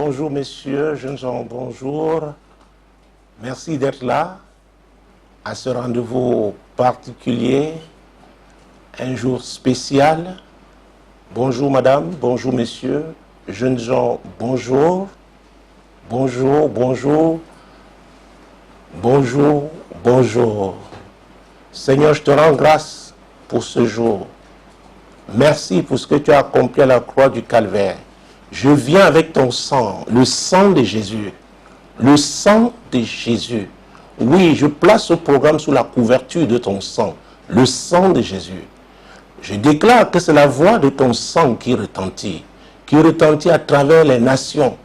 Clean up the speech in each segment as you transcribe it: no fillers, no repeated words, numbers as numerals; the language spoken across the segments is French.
bonjour messieurs, jeunes gens, bonjour. Merci d'être là à ce rendez-vous particulier, un jour spécial. Bonjour madame, bonjour messieurs, jeunes gens, bonjour. Bonjour, bonjour, bonjour, bonjour. Seigneur, je te rends grâce pour ce jour. Merci pour ce que tu as accompli à la croix du Calvaire. Je viens avec ton sang, le sang de Jésus. Le sang de Jésus. Oui, je place ce programme sous la couverture de ton sang. Le sang de Jésus. Je déclare que c'est la voix de ton sang qui retentit à travers les nations,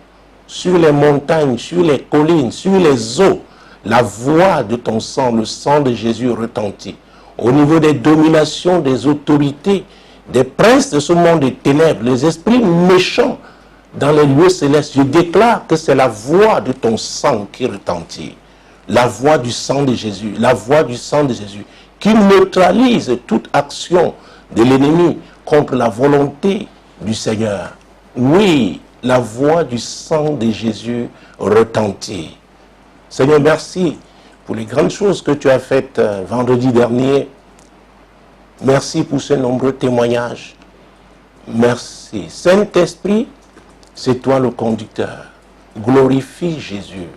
sur les montagnes, sur les collines, sur les eaux. La voix de ton sang, le sang de Jésus retentit. Au niveau des dominations, des autorités, des princes de ce monde des ténèbres, les esprits méchants dans les lieux célestes, je déclare que c'est la voix de ton sang qui retentit. La voix du sang de Jésus, la voix du sang de Jésus, qui neutralise toute action de l'ennemi contre la volonté du Seigneur. Oui, la voix du sang de Jésus retentit. Seigneur, merci pour les grandes choses que tu as faites vendredi dernier. Merci pour ces nombreux témoignages. Merci. Saint-Esprit, c'est toi le conducteur. Glorifie Jésus.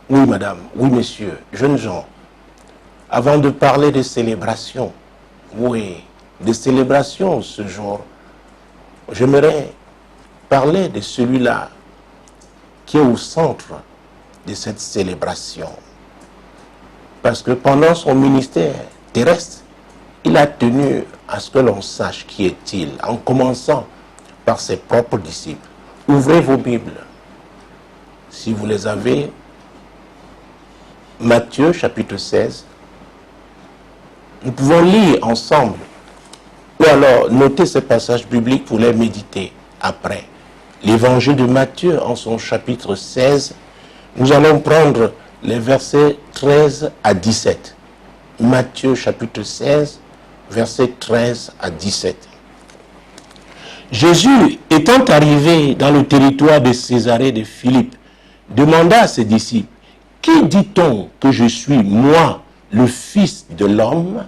Oui, madame, oui, messieurs, jeunes gens. Avant de parler de célébration, oui, de célébration ce jour, j'aimerais parler de celui-là qui est au centre de cette célébration. Parce que pendant son ministère terrestre, il a tenu à ce que l'on sache qui est-il, en commençant par ses propres disciples. Ouvrez vos Bibles, si vous les avez. Matthieu chapitre 16. Nous pouvons lire ensemble, ou alors noter ces passages bibliques pour les méditer après. L'évangile de Matthieu en son chapitre 16, nous allons prendre les versets 13 à 17. Matthieu chapitre 16, versets 13 à 17. Jésus, étant arrivé dans le territoire de Césarée de Philippe, demanda à ses disciples, « Qui dit-on que je suis, moi, le Fils de l'homme »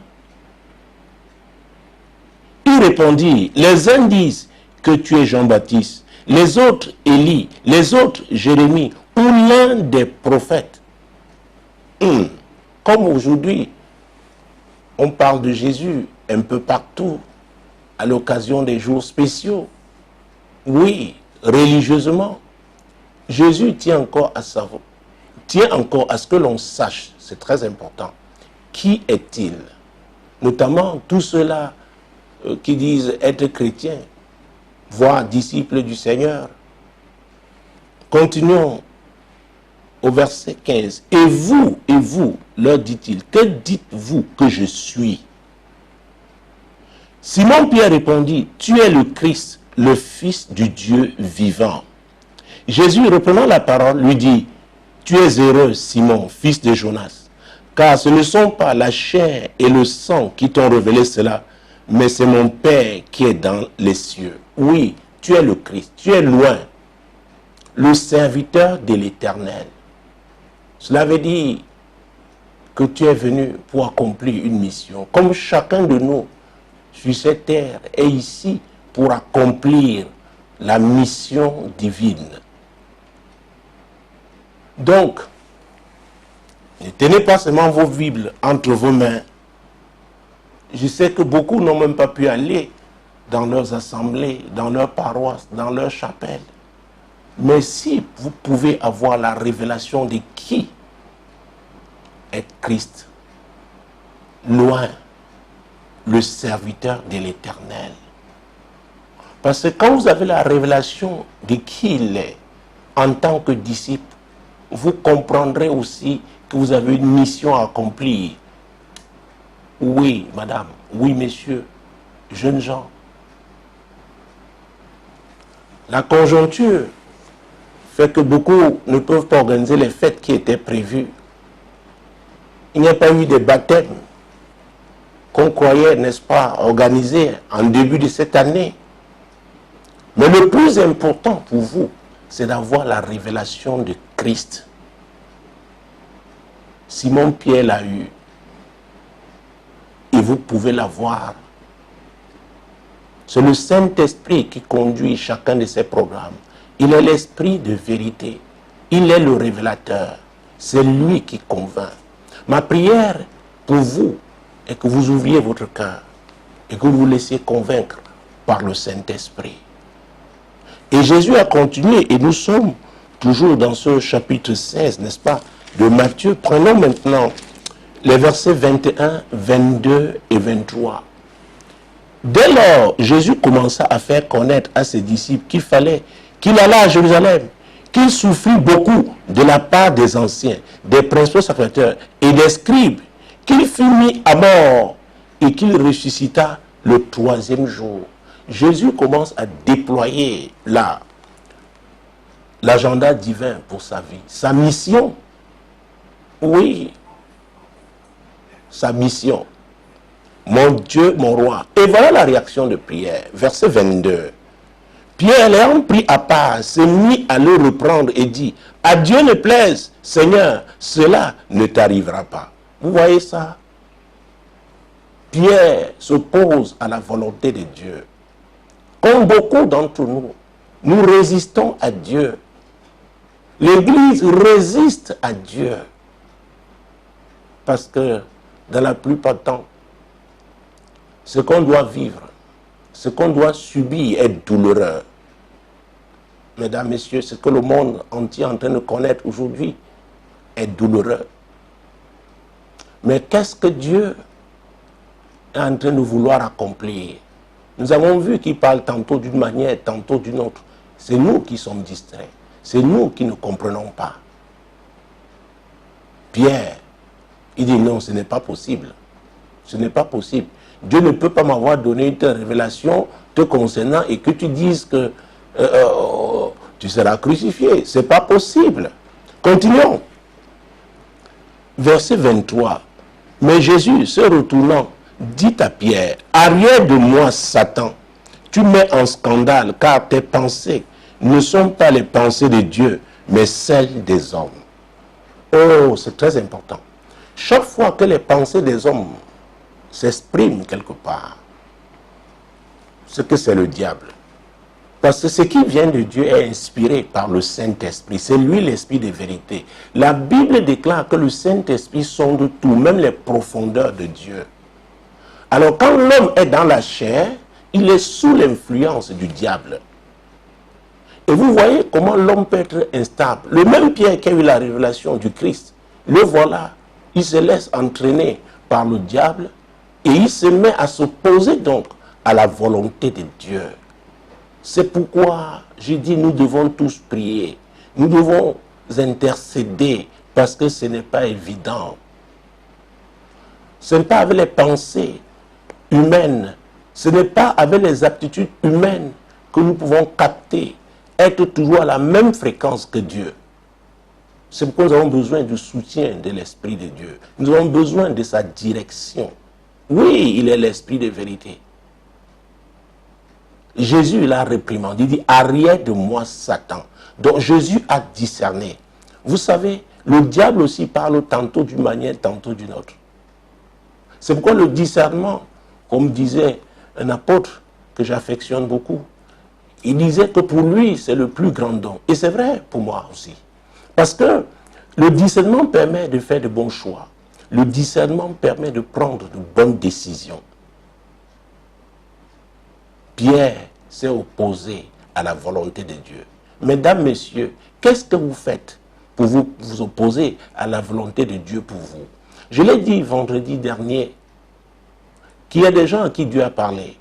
Il répondit, « Les uns disent que tu es Jean-Baptiste, les autres Élie, les autres Jérémie, ou l'un des prophètes. » Comme aujourd'hui, on parle de Jésus un peu partout, à l'occasion des jours spéciaux. Oui, religieusement, Jésus tient encore à ce que l'on sache, c'est très important, qui est-il? Notamment tous ceux-là qui disent être chrétiens, voire disciples du Seigneur. Continuons au verset 15. Et vous, leur dit-il, que dites-vous que je suis? Simon-Pierre répondit, tu es le Christ, le Fils du Dieu vivant. Jésus, reprenant la parole, lui dit, tu es heureux, Simon, fils de Jonas, car ce ne sont pas la chair et le sang qui t'ont révélé cela, mais c'est mon Père qui est dans les cieux. Oui, tu es le Christ, tu es loin, le serviteur de l'Éternel. Cela veut dire que tu es venu pour accomplir une mission, comme chacun de nous sur cette terre est ici pour accomplir la mission divine. Donc, ne tenez pas seulement vos Bibles entre vos mains. Je sais que beaucoup n'ont même pas pu aller dans leurs assemblées, dans leurs paroisses, dans leurs chapelles. Mais si vous pouvez avoir la révélation de qui est Christ, loin, le serviteur de l'Éternel. Parce que quand vous avez la révélation de qui il est, en tant que disciple, vous comprendrez aussi que vous avez une mission à accomplir. Oui, madame, oui, messieurs, jeunes gens. La conjoncture fait que beaucoup ne peuvent pas organiser les fêtes qui étaient prévues. Il n'y a pas eu de baptême qu'on croyait, n'est-ce pas, organisé en début de cette année. Mais le plus important pour vous, c'est d'avoir la révélation de Christ. Simon-Pierre l'a eu. Et vous pouvez l'avoir. C'est le Saint-Esprit qui conduit chacun de ces programmes. Il est l'esprit de vérité. Il est le révélateur. C'est lui qui convainc. Ma prière pour vous est que vous ouvriez votre cœur et que vous vous laissiez convaincre par le Saint-Esprit. Et Jésus a continué, et nous sommes toujours dans ce chapitre 16, n'est-ce pas, de Matthieu. Prenons maintenant les versets 21, 22 et 23. Dès lors, Jésus commença à faire connaître à ses disciples qu'il fallait qu'il allât à Jérusalem, qu'il souffrit beaucoup de la part des anciens, des principaux sacrificateurs et des scribes, qu'il fut mis à mort et qu'il ressuscita le 3e jour. Jésus commence à déployer l'agenda divin pour sa vie, sa mission. Oui, sa mission. Mon Dieu, mon roi. Et voilà la réaction de prière. Verset 22. Pierre, l'ayant pris à part, s'est mis à le reprendre et dit, à Dieu ne plaise, Seigneur, cela ne t'arrivera pas. Vous voyez ça? Pierre s'oppose à la volonté de Dieu. Comme beaucoup d'entre nous, nous résistons à Dieu. L'Église résiste à Dieu. Parce que dans la plupart du temps, ce qu'on doit vivre, ce qu'on doit subir est douloureux. Mesdames, Messieurs, ce que le monde entier est en train de connaître aujourd'hui est douloureux. Mais qu'est-ce que Dieu est en train de vouloir accomplir? Nous avons vu qu'il parle tantôt d'une manière, tantôt d'une autre. C'est nous qui sommes distraits. C'est nous qui ne comprenons pas. Pierre, il dit non, ce n'est pas possible. Ce n'est pas possible. Dieu ne peut pas m'avoir donné une révélation te concernant et que tu dises que tu seras crucifié. Ce n'est pas possible. Continuons. Verset 23. Mais Jésus, se retournant, dit à Pierre, arrière de moi, Satan, tu mets en scandale, car tes pensées ne sont pas les pensées de Dieu, mais celles des hommes. Oh, c'est très important. Chaque fois que les pensées des hommes s'expriment quelque part, c'est que c'est le diable. Parce que ce qui vient de Dieu est inspiré par le Saint-Esprit. C'est lui l'Esprit de vérité. La Bible déclare que le Saint-Esprit sonde tout, même les profondeurs de Dieu. Alors quand l'homme est dans la chair, il est sous l'influence du diable. Et vous voyez comment l'homme peut être instable. Le même Pierre qui a eu la révélation du Christ, le voilà, il se laisse entraîner par le diable et il se met à s'opposer donc à la volonté de Dieu. C'est pourquoi j'ai dit nous devons tous prier. Nous devons intercéder parce que ce n'est pas évident. Ce n'est pas avec les pensées humaines, ce n'est pas avec les aptitudes humaines que nous pouvons capter, être toujours à la même fréquence que Dieu. C'est pourquoi nous avons besoin du soutien de l'Esprit de Dieu. Nous avons besoin de sa direction. Oui, il est l'Esprit de vérité. Jésus l'a réprimandé, il dit, arrière de moi Satan. Donc Jésus a discerné. Vous savez, le diable aussi parle tantôt d'une manière, tantôt d'une autre. C'est pourquoi le discernement, comme disait un apôtre que j'affectionne beaucoup, il disait que pour lui, c'est le plus grand don. Et c'est vrai pour moi aussi. Parce que le discernement permet de faire de bons choix. Le discernement permet de prendre de bonnes décisions. Pierre s'est opposé à la volonté de Dieu. Mesdames, Messieurs, qu'est-ce que vous faites pour vous opposer à la volonté de Dieu pour vous? Je l'ai dit vendredi dernier, qu'il y a des gens à qui Dieu a parlé.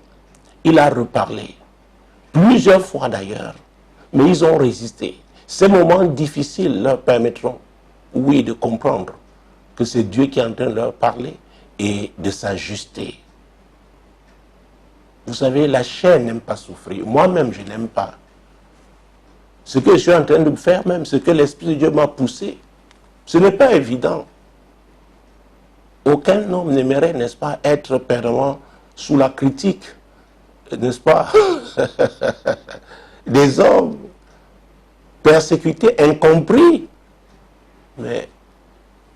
Il a reparlé. Plusieurs fois d'ailleurs. Mais ils ont résisté. Ces moments difficiles leur permettront, oui, de comprendre que c'est Dieu qui est en train de leur parler et de s'ajuster. Vous savez, la chair n'aime pas souffrir. Moi-même, je n'aime pas. Ce que je suis en train de faire même, ce que l'Esprit de Dieu m'a poussé, ce n'est pas évident. Aucun homme n'aimerait, n'est-ce pas, être permanent sous la critique, n'est-ce pas, des hommes. persécutés, incompris. Mais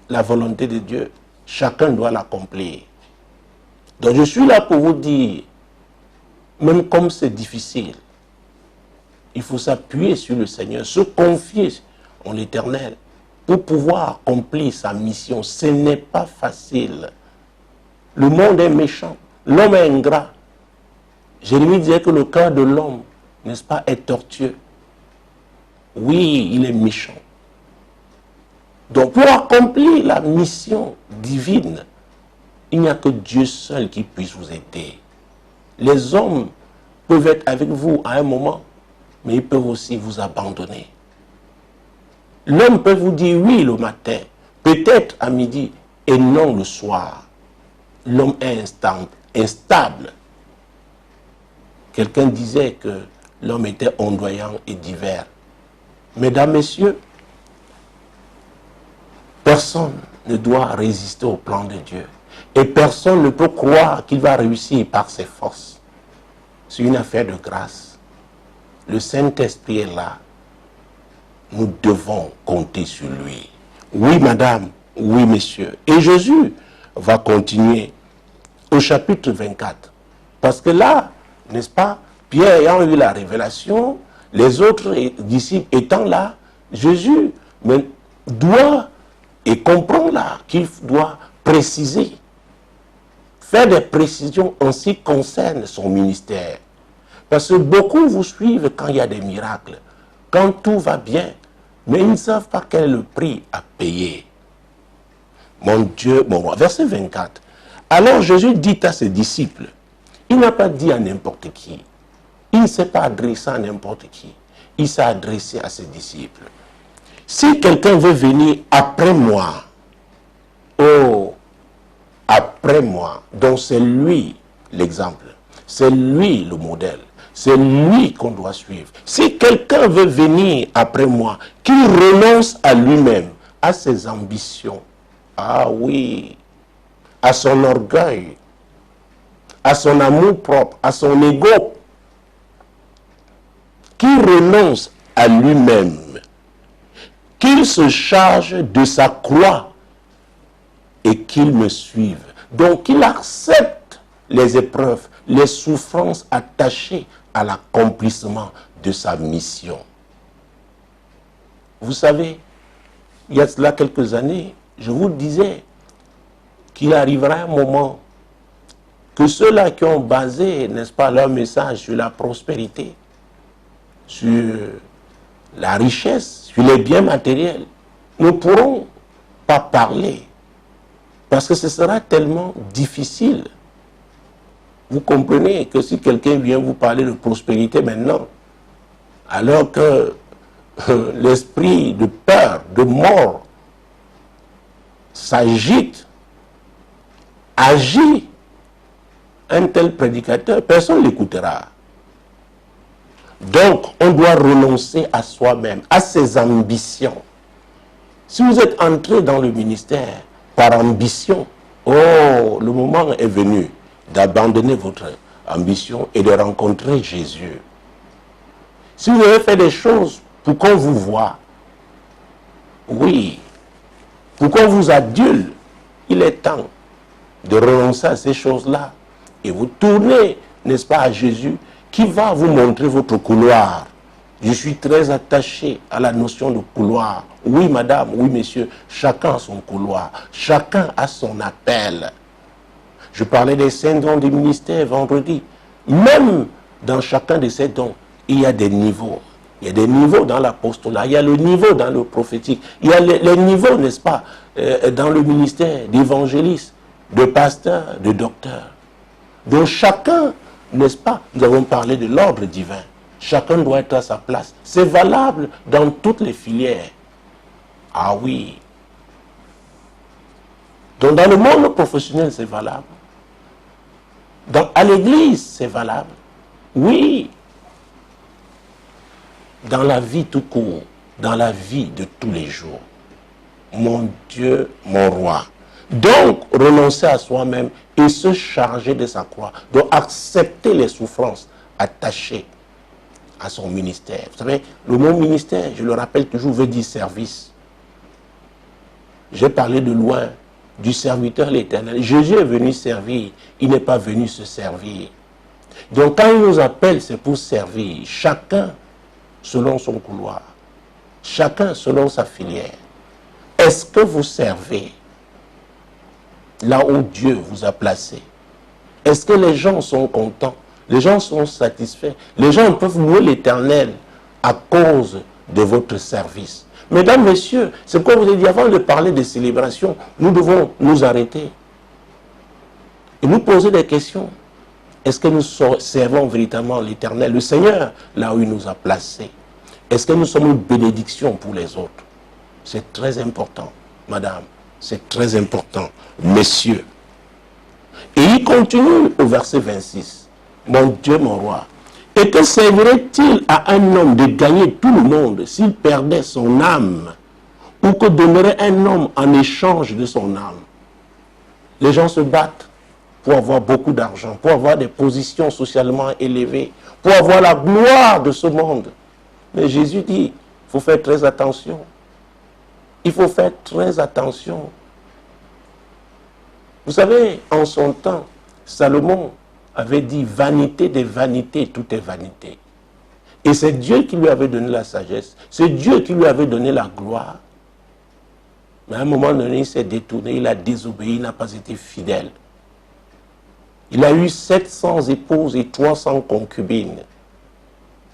la volonté de Dieu, chacun doit l'accomplir. Donc je suis là pour vous dire, même comme c'est difficile, il faut s'appuyer sur le Seigneur, se confier en l'Éternel pour pouvoir accomplir sa mission. Ce n'est pas facile. Le monde est méchant, l'homme est ingrat. Jérémie disait que le cœur de l'homme, n'est-ce pas, est tortueux. Oui, il est méchant. Donc pour accomplir la mission divine, il n'y a que Dieu seul qui puisse vous aider. Les hommes peuvent être avec vous à un moment, mais ils peuvent aussi vous abandonner. L'homme peut vous dire oui le matin, peut-être à midi, et non le soir. L'homme est instable. Quelqu'un disait que l'homme était ondoyant et divers. Mesdames, messieurs, personne ne doit résister au plan de Dieu. Et personne ne peut croire qu'il va réussir par ses forces. C'est une affaire de grâce. Le Saint-Esprit est là. Nous devons compter sur lui. Oui, madame, oui, monsieur. Et Jésus va continuer au chapitre 24. Parce que là, n'est-ce pas, Pierre ayant eu la révélation, les autres disciples étant là, Jésus doit et comprend là qu'il doit préciser, faire des précisions en ce qui concerne son ministère. Parce que beaucoup vous suivent quand il y a des miracles, quand tout va bien, mais ils ne savent pas quel est le prix à payer. Mon Dieu, mon roi. Verset 24. Alors Jésus dit à ses disciples, il n'a pas dit à n'importe qui, il ne s'est pas adressé à n'importe qui, il s'est adressé à ses disciples. Si quelqu'un veut venir après moi, oh, après moi, donc c'est lui l'exemple, c'est lui le modèle, c'est lui qu'on doit suivre. Si quelqu'un veut venir après moi, qu'il renonce à lui-même, à ses ambitions, ah oui, à son orgueil, à son amour propre, à son ego, qu'il renonce à lui-même, qu'il se charge de sa croix et qu'il me suive. Donc qu'il accepte les épreuves, les souffrances attachées à l'accomplissement de sa mission. Vous savez, il y a cela quelques années, je vous disais qu'il arrivera un moment que ceux-là qui ont basé, n'est-ce pas, leur message sur la prospérité, sur la richesse, sur les biens matériels, ne pourront pas parler. Parce que ce sera tellement difficile. Vous comprenez que si quelqu'un vient vous parler de prospérité maintenant, alors que l'esprit de peur, de mort, s'agite, agit, un tel prédicateur, personne ne l'écoutera. Donc, on doit renoncer à soi-même, à ses ambitions. Si vous êtes entré dans le ministère par ambition, oh, le moment est venu d'abandonner votre ambition et de rencontrer Jésus. Si vous avez fait des choses pour qu'on vous voie, oui, pour qu'on vous adule, il est temps de renoncer à ces choses-là et vous tournez, n'est-ce pas, à Jésus qui va vous montrer votre couloir. Je suis très attaché à la notion de couloir. Oui, madame, oui, monsieur, chacun a son couloir, chacun a son appel. Je parlais des 5 dons du ministère vendredi. Même dans chacun de ces dons, il y a des niveaux. Il y a des niveaux dans l'apostolat, il y a le niveau dans le prophétique, il y a les niveaux, n'est-ce pas, dans le ministère d'évangéliste, de pasteur, de docteur. Donc chacun, n'est-ce pas, nous avons parlé de l'ordre divin. Chacun doit être à sa place. C'est valable dans toutes les filières. Ah oui. Donc dans le monde professionnel, c'est valable. À l'église, c'est valable. Oui. Dans la vie tout court, dans la vie de tous les jours. Mon Dieu, mon roi. Donc, renoncer à soi-même et se charger de sa croix. Donc, accepter les souffrances attachées à son ministère. Vous savez, le mot ministère, je le rappelle toujours, veut dire service. J'ai parlé de loin du serviteur l'Éternel. Jésus est venu servir, il n'est pas venu se servir. Donc quand il nous appelle, c'est pour servir, chacun selon son couloir, chacun selon sa filière. Est-ce que vous servez là où Dieu vous a placé? Est-ce que les gens sont contents? Les gens sont satisfaits? Les gens peuvent louer l'Éternel à cause de votre service. Mesdames, messieurs, c'est pourquoi je vous ai dit, avant de parler de célébration, nous devons nous arrêter et nous poser des questions. Est-ce que nous servons véritablement l'Éternel, le Seigneur, là où il nous a placés? Est-ce que nous sommes une bénédiction pour les autres? C'est très important, madame. C'est très important, messieurs. Et il continue au verset 26. Mon Dieu, mon roi. Et que servirait-il à un homme de gagner tout le monde s'il perdait son âme? Ou que donnerait un homme en échange de son âme? Les gens se battent pour avoir beaucoup d'argent, pour avoir des positions socialement élevées, pour avoir la gloire de ce monde. Mais Jésus dit, il faut faire très attention. Il faut faire très attention. Vous savez, en son temps, Salomon avait dit, vanité des vanités, tout est vanité. Et c'est Dieu qui lui avait donné la sagesse. C'est Dieu qui lui avait donné la gloire. Mais à un moment donné, il s'est détourné, il a désobéi, il n'a pas été fidèle. Il a eu 700 épouses et 300 concubines.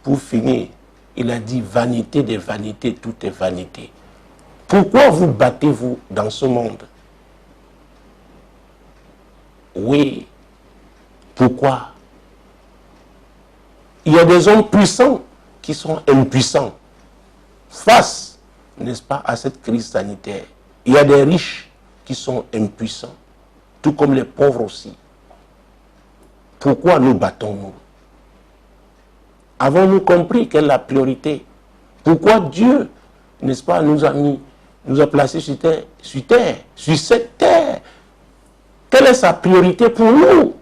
Pour finir, il a dit, vanité des vanités, tout est vanité. Pourquoi vous battez-vous dans ce monde? Oui. Pourquoi? Il y a des hommes puissants qui sont impuissants face, n'est-ce pas, à cette crise sanitaire. Il y a des riches qui sont impuissants, tout comme les pauvres aussi. Pourquoi nous battons-nous? Avons-nous compris quelle est la priorité? Pourquoi Dieu, n'est-ce pas, nous a placés sur cette terre? Quelle est sa priorité pour nous?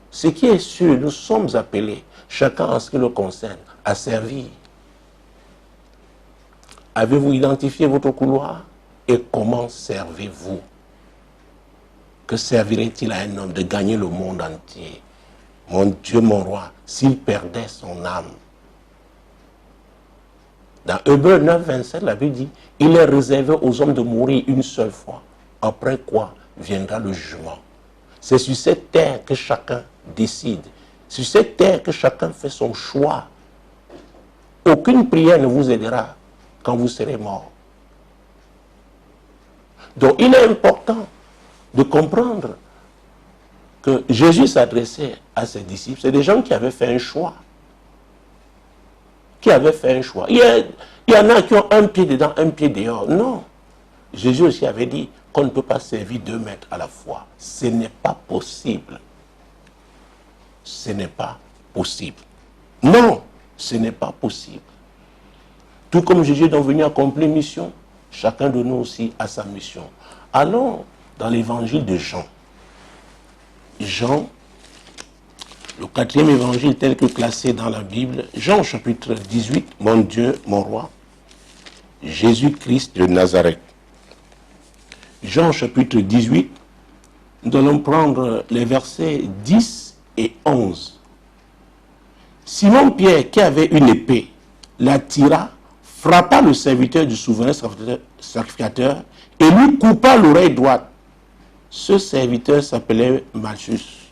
Ce qui est sûr, nous sommes appelés, chacun en ce qui le concerne, à servir. Avez-vous identifié votre couloir? Et comment servez-vous? Que servirait-il à un homme de gagner le monde entier? Mon Dieu, mon roi, s'il perdait son âme. Dans Hébreux 9, 27, la Bible dit, il est réservé aux hommes de mourir une seule fois, après quoi viendra le jugement. C'est sur cette terre que chacun décide. Sur cette terre que chacun fait son choix. Aucune prière ne vous aidera quand vous serez mort. Donc il est important de comprendre que Jésus s'adressait à ses disciples. C'est des gens qui avaient fait un choix. Qui avaient fait un choix. Il y en a qui ont un pied dedans, un pied dehors. Non. Jésus aussi avait dit qu'on ne peut pas servir 2 maîtres à la fois. Ce n'est pas possible. Ce n'est pas possible. Non, ce n'est pas possible. Tout comme Jésus est donc venu accomplir mission, chacun de nous aussi a sa mission. Allons dans l'évangile de Jean. Jean, le 4e évangile tel que classé dans la Bible, Jean chapitre 18, mon Dieu, mon roi, Jésus-Christ de Nazareth. Jean chapitre 18, nous allons prendre les versets 10 et 11. Simon Pierre, qui avait une épée, la tira, frappa le serviteur du souverain sacrificateur et lui coupa l'oreille droite. Ce serviteur s'appelait Malchus.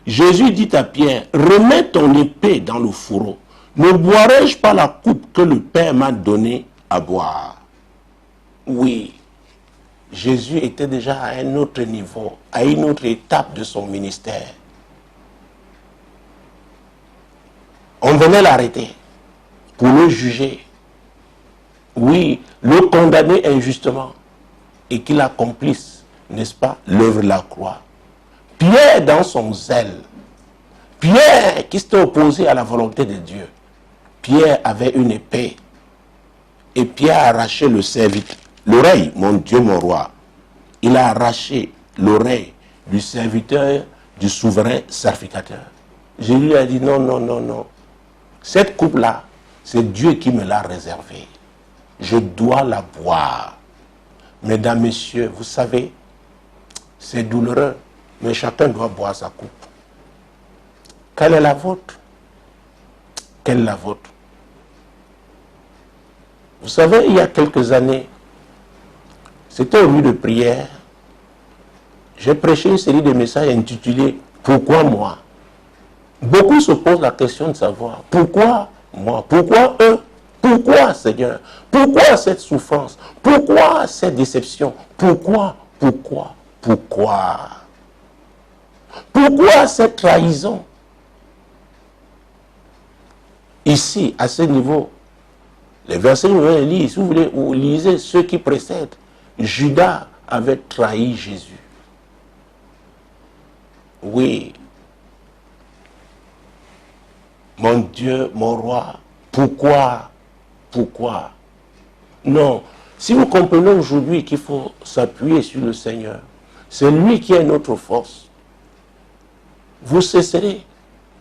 Jésus dit à Pierre, remets ton épée dans le fourreau. Ne boirai-je pas la coupe que le Père m'a donnée à boire? Oui, Jésus était déjà à un autre niveau, à une autre étape de son ministère. On venait l'arrêter pour le juger. Oui, le condamner injustement et qu'il accomplisse, n'est-ce pas, l'œuvre de la croix. Pierre, dans son zèle, Pierre qui s'était opposé à la volonté de Dieu, Pierre avait une épée et Pierre a arraché le serviteur, l'oreille, mon Dieu, mon roi. Il a arraché l'oreille du serviteur, du souverain sacrificateur. Jésus lui a dit non, non, non, non. Cette coupe-là, c'est Dieu qui me l'a réservée. Je dois la boire. Mesdames, messieurs, vous savez, c'est douloureux, mais chacun doit boire sa coupe. Quelle est la vôtre? Quelle est la vôtre? Vous savez, il y a quelques années, c'était au lieu de prière, j'ai prêché une série de messages intitulés « Pourquoi moi ?» Beaucoup se posent la question de savoir « Pourquoi moi? Pourquoi eux? Pourquoi Seigneur? Pourquoi cette souffrance? Pourquoi cette déception? Pourquoi? Pourquoi? Pourquoi? Pourquoi cette trahison? » Ici, à ce niveau, les versets que vous allez lire, si vous voulez, vous lisez ceux qui précèdent. Judas avait trahi Jésus. Oui. Mon Dieu, mon roi, pourquoi? Pourquoi? Non. Si vous comprenez aujourd'hui qu'il faut s'appuyer sur le Seigneur, c'est lui qui est notre force. Vous cesserez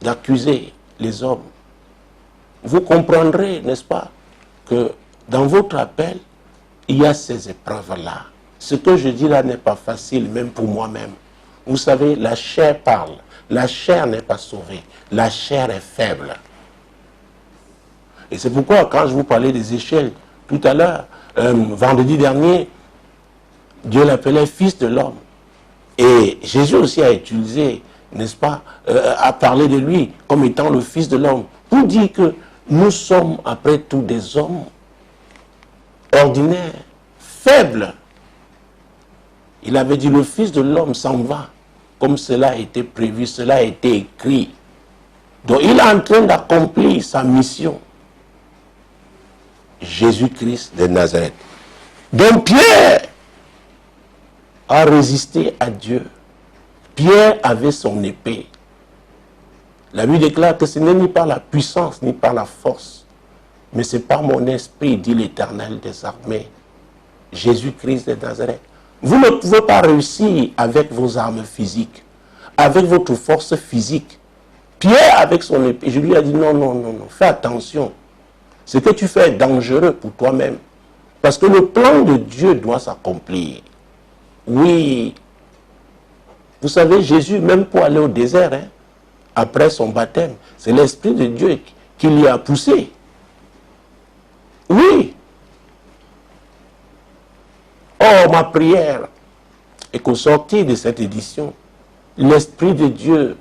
d'accuser les hommes. Vous comprendrez, n'est-ce pas, que dans votre appel, il y a ces épreuves-là. Ce que je dis là n'est pas facile, même pour moi-même. Vous savez, la chair parle. La chair n'est pas sauvée. La chair est faible. Et c'est pourquoi, quand je vous parlais des échelles, tout à l'heure, vendredi dernier, Dieu l'appelait Fils de l'homme. Et Jésus aussi a utilisé, n'est-ce pas, a parlé de lui comme étant le Fils de l'homme, pour dire que nous sommes, après tout, des hommes ordinaires, faibles. Il avait dit, le Fils de l'homme s'en va, comme cela a été prévu, cela a été écrit. Donc il est en train d'accomplir sa mission. Jésus-Christ de Nazareth. Donc Pierre a résisté à Dieu. Pierre avait son épée. La Bible déclare que ce n'est ni par la puissance, ni par la force, mais c'est par mon esprit, dit l'Éternel des armées. Jésus-Christ de Nazareth. Vous ne pouvez pas réussir avec vos armes physiques, avec votre force physique. Pierre, avec son épée, je lui ai dit non, non, non, non, fais attention. Ce que tu fais est dangereux pour toi-même. Parce que le plan de Dieu doit s'accomplir. Oui. Vous savez, Jésus, même pour aller au désert, après son baptême, c'est l'Esprit de Dieu qui l'y a poussé. Oui. Or, ma prière est qu'au sortir de cette édition, l'Esprit de Dieu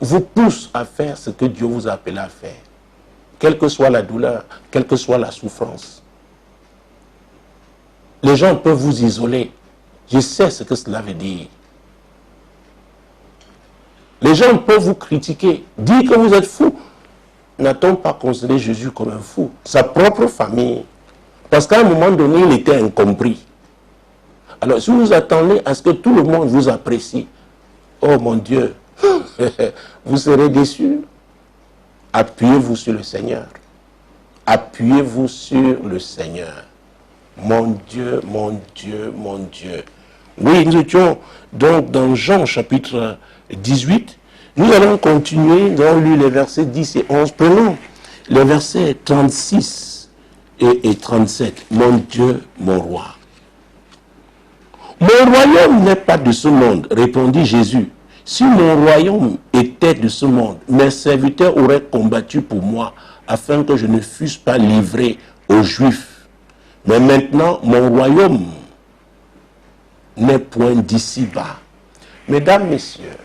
vous pousse à faire ce que Dieu vous a appelé à faire. Quelle que soit la douleur, quelle que soit la souffrance. Les gens peuvent vous isoler. Je sais ce que cela veut dire. Les gens peuvent vous critiquer, dire que vous êtes fou. N'a-t-on pas considéré Jésus comme un fou? Sa propre famille. Parce qu'à un moment donné, il était incompris. Alors, si vous attendez à ce que tout le monde vous apprécie, oh mon Dieu, vous serez déçus. Appuyez-vous sur le Seigneur. Appuyez-vous sur le Seigneur. Mon Dieu, mon Dieu, mon Dieu. Oui, nous étions donc dans Jean chapitre 18. Nous allons continuer, nous allons lire les versets 10 et 11. Prenons les versets 36 et 37. Mon Dieu, mon roi. Mon royaume n'est pas de ce monde, répondit Jésus. Si mon royaume était de ce monde, mes serviteurs auraient combattu pour moi, afin que je ne fusse pas livré aux Juifs. Mais maintenant, mon royaume n'est point d'ici-bas. Mesdames, Messieurs,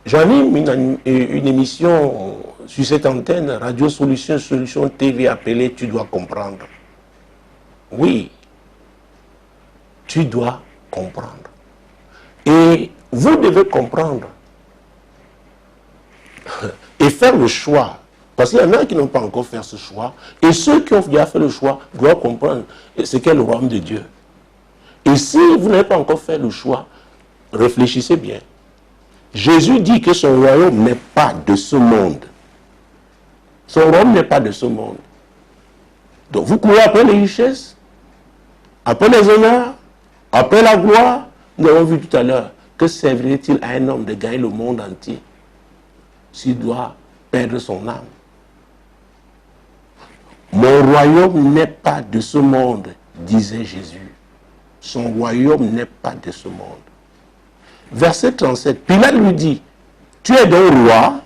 j'anime une émission sur cette antenne, Radio Solution TV, appelée « Tu dois comprendre ». Oui, tu dois comprendre. Et vous devez comprendre et faire le choix. Parce qu'il y en a qui n'ont pas encore fait ce choix. Et ceux qui ont déjà fait le choix doivent comprendre ce qu'est le royaume de Dieu. Et si vous n'avez pas encore fait le choix, réfléchissez bien. Jésus dit que son royaume n'est pas de ce monde. Son royaume n'est pas de ce monde. Donc vous courez après les richesses, après les honneurs, après la gloire. Nous avons vu tout à l'heure, que servirait-il à un homme de gagner le monde entier s'il doit perdre son âme? Mon royaume n'est pas de ce monde, disait Jésus. Son royaume n'est pas de ce monde. Verset 37, Pilate lui dit, tu es donc roi?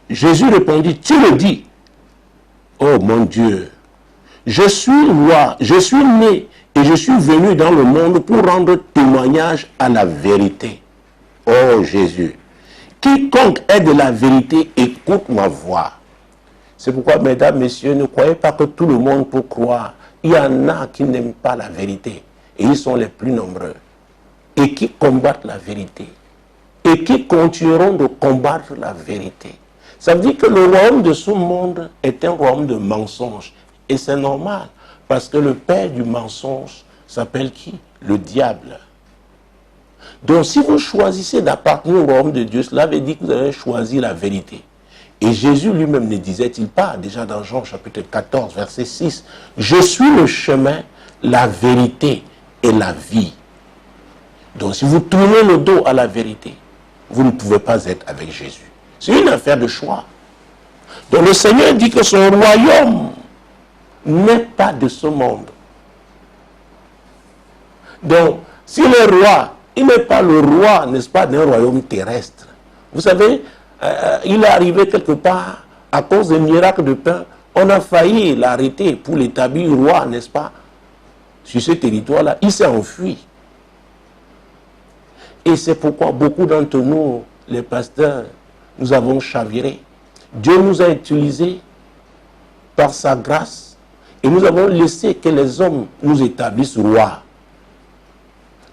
Jésus répondit, tu le dis. Oh mon Dieu, je suis roi, je suis né et je suis venu dans le monde pour rendre témoignage à la vérité. Oh Jésus, quiconque est de la vérité écoute ma voix. C'est pourquoi, mesdames, messieurs, ne croyez pas que tout le monde peut croire. Il y en a qui n'aiment pas la vérité et ils sont les plus nombreux et qui combattent la vérité et qui continueront de combattre la vérité. Ça veut dire que le royaume de ce monde est un royaume de mensonges. Et c'est normal, parce que le père du mensonge s'appelle qui? Le diable. Donc si vous choisissez d'appartenir au royaume de Dieu, cela veut dire que vous avez choisi la vérité. Et Jésus lui-même ne disait-il pas, déjà dans Jean chapitre 14, verset 6, « Je suis le chemin, la vérité et la vie. » Donc si vous tournez le dos à la vérité, vous ne pouvez pas être avec Jésus. C'est une affaire de choix. Donc le Seigneur dit que son royaume n'est pas de ce monde. Donc, si le roi, il n'est pas le roi, n'est-ce pas, d'un royaume terrestre. Vous savez, il est arrivé quelque part, à cause des miracles de pain, on a failli l'arrêter pour l'établir roi, n'est-ce pas, sur ce territoire-là. Il s'est enfui. Et c'est pourquoi beaucoup d'entre nous, les pasteurs, nous avons chaviré. Dieu nous a utilisés par sa grâce et nous avons laissé que les hommes nous établissent rois.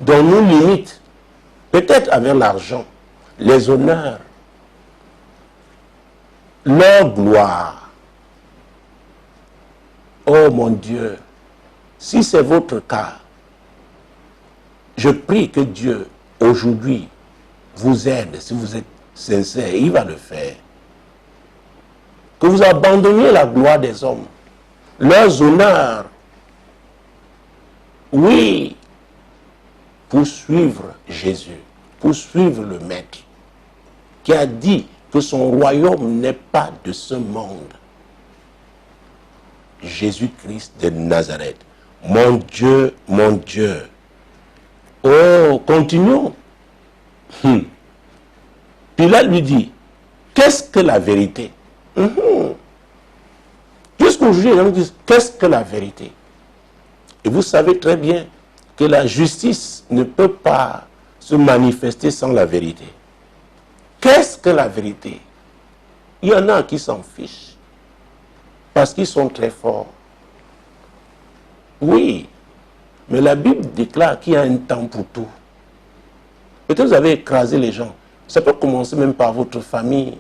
Donc nous limitent, peut-être avec l'argent, les honneurs, leur gloire. Oh mon Dieu, si c'est votre cas, je prie que Dieu, aujourd'hui, vous aide, si vous êtes sincère, il va le faire. Que vous abandonniez la gloire des hommes, leurs honneurs, oui, pour suivre Jésus, pour suivre le Maître, qui a dit que son royaume n'est pas de ce monde. Jésus-Christ de Nazareth. Mon Dieu, mon Dieu. Oh, continuons. Pilate lui dit, qu'est-ce que la vérité? Jusqu'aujourd'hui, les gens disent, qu'est-ce que la vérité? Et vous savez très bien que la justice ne peut pas se manifester sans la vérité. Qu'est-ce que la vérité? Il y en a qui s'en fichent parce qu'ils sont très forts. Oui, mais la Bible déclare qu'il y a un temps pour tout. Peut-être vous avez écrasé les gens. Ça peut commencer même par votre famille.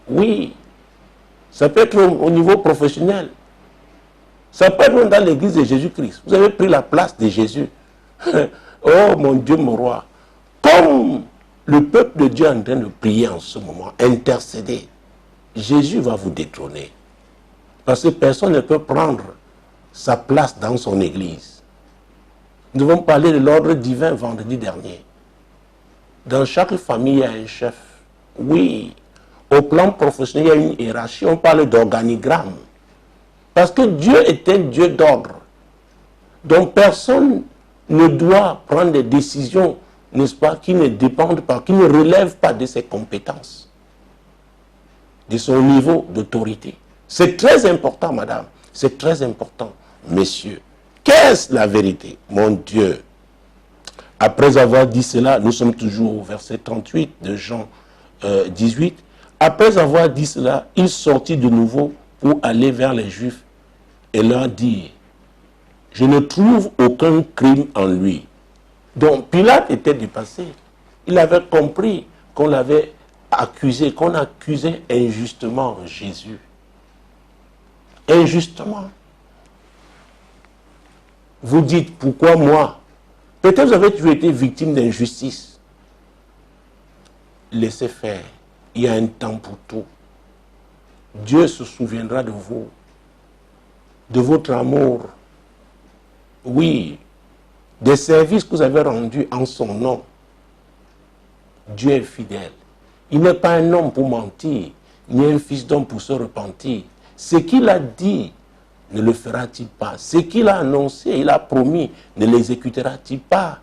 Oui. Ça peut être au niveau professionnel. Ça peut être même dans l'église de Jésus-Christ. Vous avez pris la place de Jésus. Oh mon Dieu, mon roi. Comme le peuple de Dieu est en train de prier en ce moment, intercéder, Jésus va vous détrôner. Parce que personne ne peut prendre sa place dans son église. Nous devons parler de l'ordre divin vendredi dernier. Dans chaque famille, il y a un chef. Oui, au plan professionnel, il y a une hiérarchie. On parle d'organigramme. Parce que Dieu est un Dieu d'ordre. Donc personne ne doit prendre des décisions, n'est-ce pas, qui ne dépendent pas, qui ne relèvent pas de ses compétences, de son niveau d'autorité. C'est très important, madame. C'est très important, messieurs. Qu'est-ce la vérité? Mon Dieu. Après avoir dit cela, nous sommes toujours au verset 38 de Jean 18. Après avoir dit cela, il sortit de nouveau pour aller vers les Juifs et leur dire, je ne trouve aucun crime en lui. Donc Pilate était dépassé. Il avait compris qu'on l'avait accusé, qu'on accusait injustement Jésus. Injustement. Vous dites, pourquoi moi? Peut-être vous avez toujours été victime d'injustice. Laissez faire. Il y a un temps pour tout. Dieu se souviendra de vous, de votre amour. Oui, des services que vous avez rendus en son nom. Dieu est fidèle. Il n'est pas un homme pour mentir, ni un fils d'homme pour se repentir. Ce qu'il a dit, ne le fera-t-il pas? Ce qu'il a annoncé, il a promis, ne l'exécutera-t-il pas?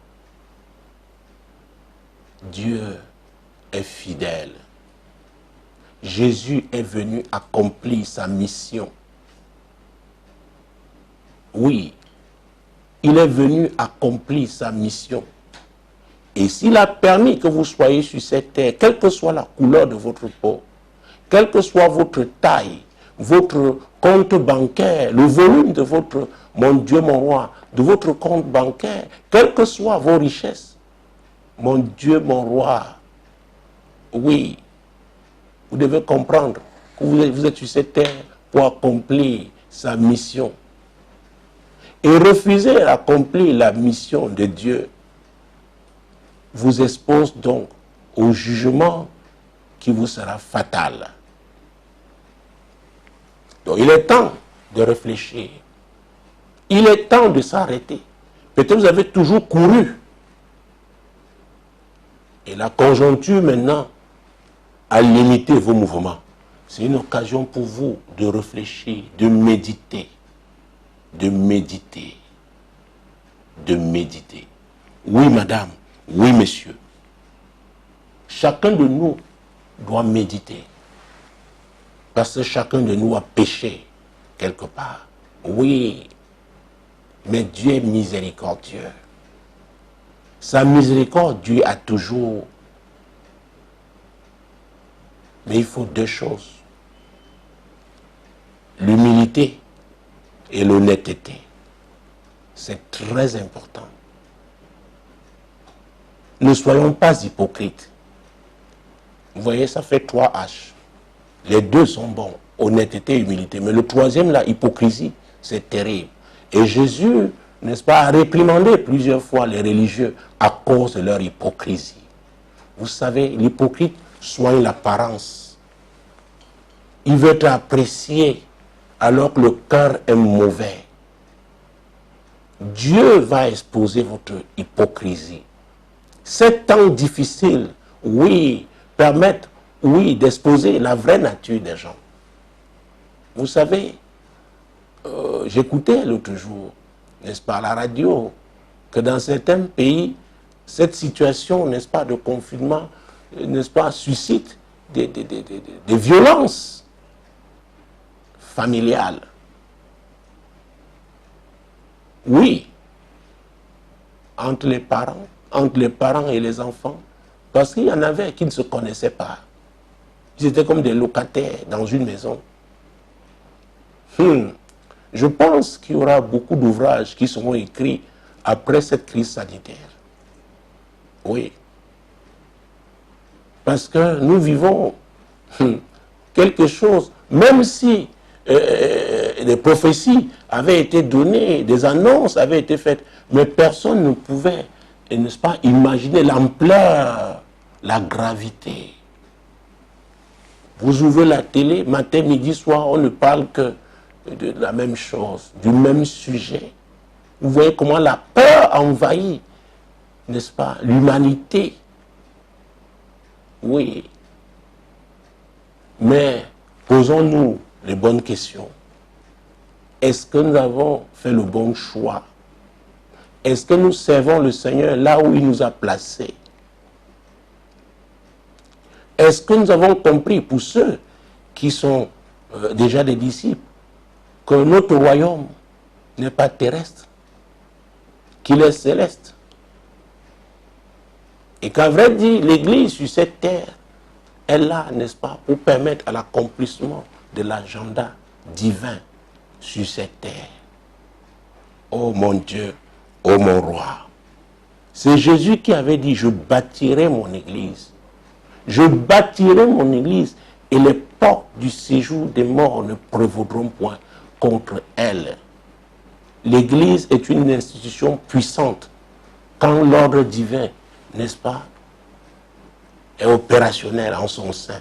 Dieu est fidèle. Jésus est venu accomplir sa mission. Oui, il est venu accomplir sa mission. Et s'il a permis que vous soyez sur cette terre, quelle que soit la couleur de votre peau, quelle que soit votre taille, votre compte bancaire, le volume de votre, mon Dieu, mon roi, de votre compte bancaire, quelles que soient vos richesses, mon Dieu, mon roi, oui, vous devez comprendre que vous êtes sur cette terre pour accomplir sa mission. Et refuser d'accomplir la mission de Dieu vous expose donc au jugement qui vous sera fatal. Donc il est temps de réfléchir. Il est temps de s'arrêter. Peut-être vous avez toujours couru. Et la conjoncture maintenant a limité vos mouvements. C'est une occasion pour vous de réfléchir, de méditer. De méditer. De méditer. Oui, madame. Oui, monsieur. Chacun de nous doit méditer. Parce que chacun de nous a péché quelque part. Oui. Mais Dieu est miséricordieux. Sa miséricorde, Dieu a toujours. Mais il faut deux choses. L'humilité et l'honnêteté. C'est très important. Ne soyons pas hypocrites. Vous voyez, ça fait 3 H. Les deux sont bons. Honnêteté et humilité. Mais le troisième, la hypocrisie, c'est terrible. Et Jésus, n'est-ce pas, a réprimandé plusieurs fois les religieux à cause de leur hypocrisie. Vous savez, l'hypocrite soigne l'apparence. Il veut être apprécié alors que le cœur est mauvais. Dieu va exposer votre hypocrisie. Ces temps difficiles, oui, permettent, oui, d'exposer la vraie nature des gens. Vous savez, j'écoutais l'autre jour, n'est-ce pas, à la radio, que dans certains pays, cette situation, n'est-ce pas, de confinement, n'est-ce pas, suscite des violences familiales. Oui, entre les parents et les enfants, parce qu'il y en avait qui ne se connaissaient pas. Ils étaient comme des locataires dans une maison. Je pense qu'il y aura beaucoup d'ouvrages qui seront écrits après cette crise sanitaire. Oui. Parce que nous vivons quelque chose, même si des prophéties avaient été données, des annonces avaient été faites, mais personne ne pouvait, n'est-ce pas, imaginer l'ampleur, la gravité. Vous ouvrez la télé, matin, midi, soir, on ne parle que de la même chose, du même sujet. Vous voyez comment la peur envahit, n'est-ce pas, l'humanité. Oui. Mais posons-nous les bonnes questions. Est-ce que nous avons fait le bon choix? Est-ce que nous servons le Seigneur là où il nous a placés? Est-ce que nous avons compris, pour ceux qui sont déjà des disciples, que notre royaume n'est pas terrestre, qu'il est céleste? Et qu'à vrai dire, l'Église sur cette terre est là, n'est-ce pas, pour permettre à l'accomplissement de l'agenda divin sur cette terre. Oh mon Dieu, oh mon roi. C'est Jésus qui avait dit, je bâtirai mon Église. Je bâtirai mon Église et les portes du séjour des morts ne prévaudront point contre elle. L'Église est une institution puissante quand l'ordre divin, n'est-ce pas, est opérationnel en son sein.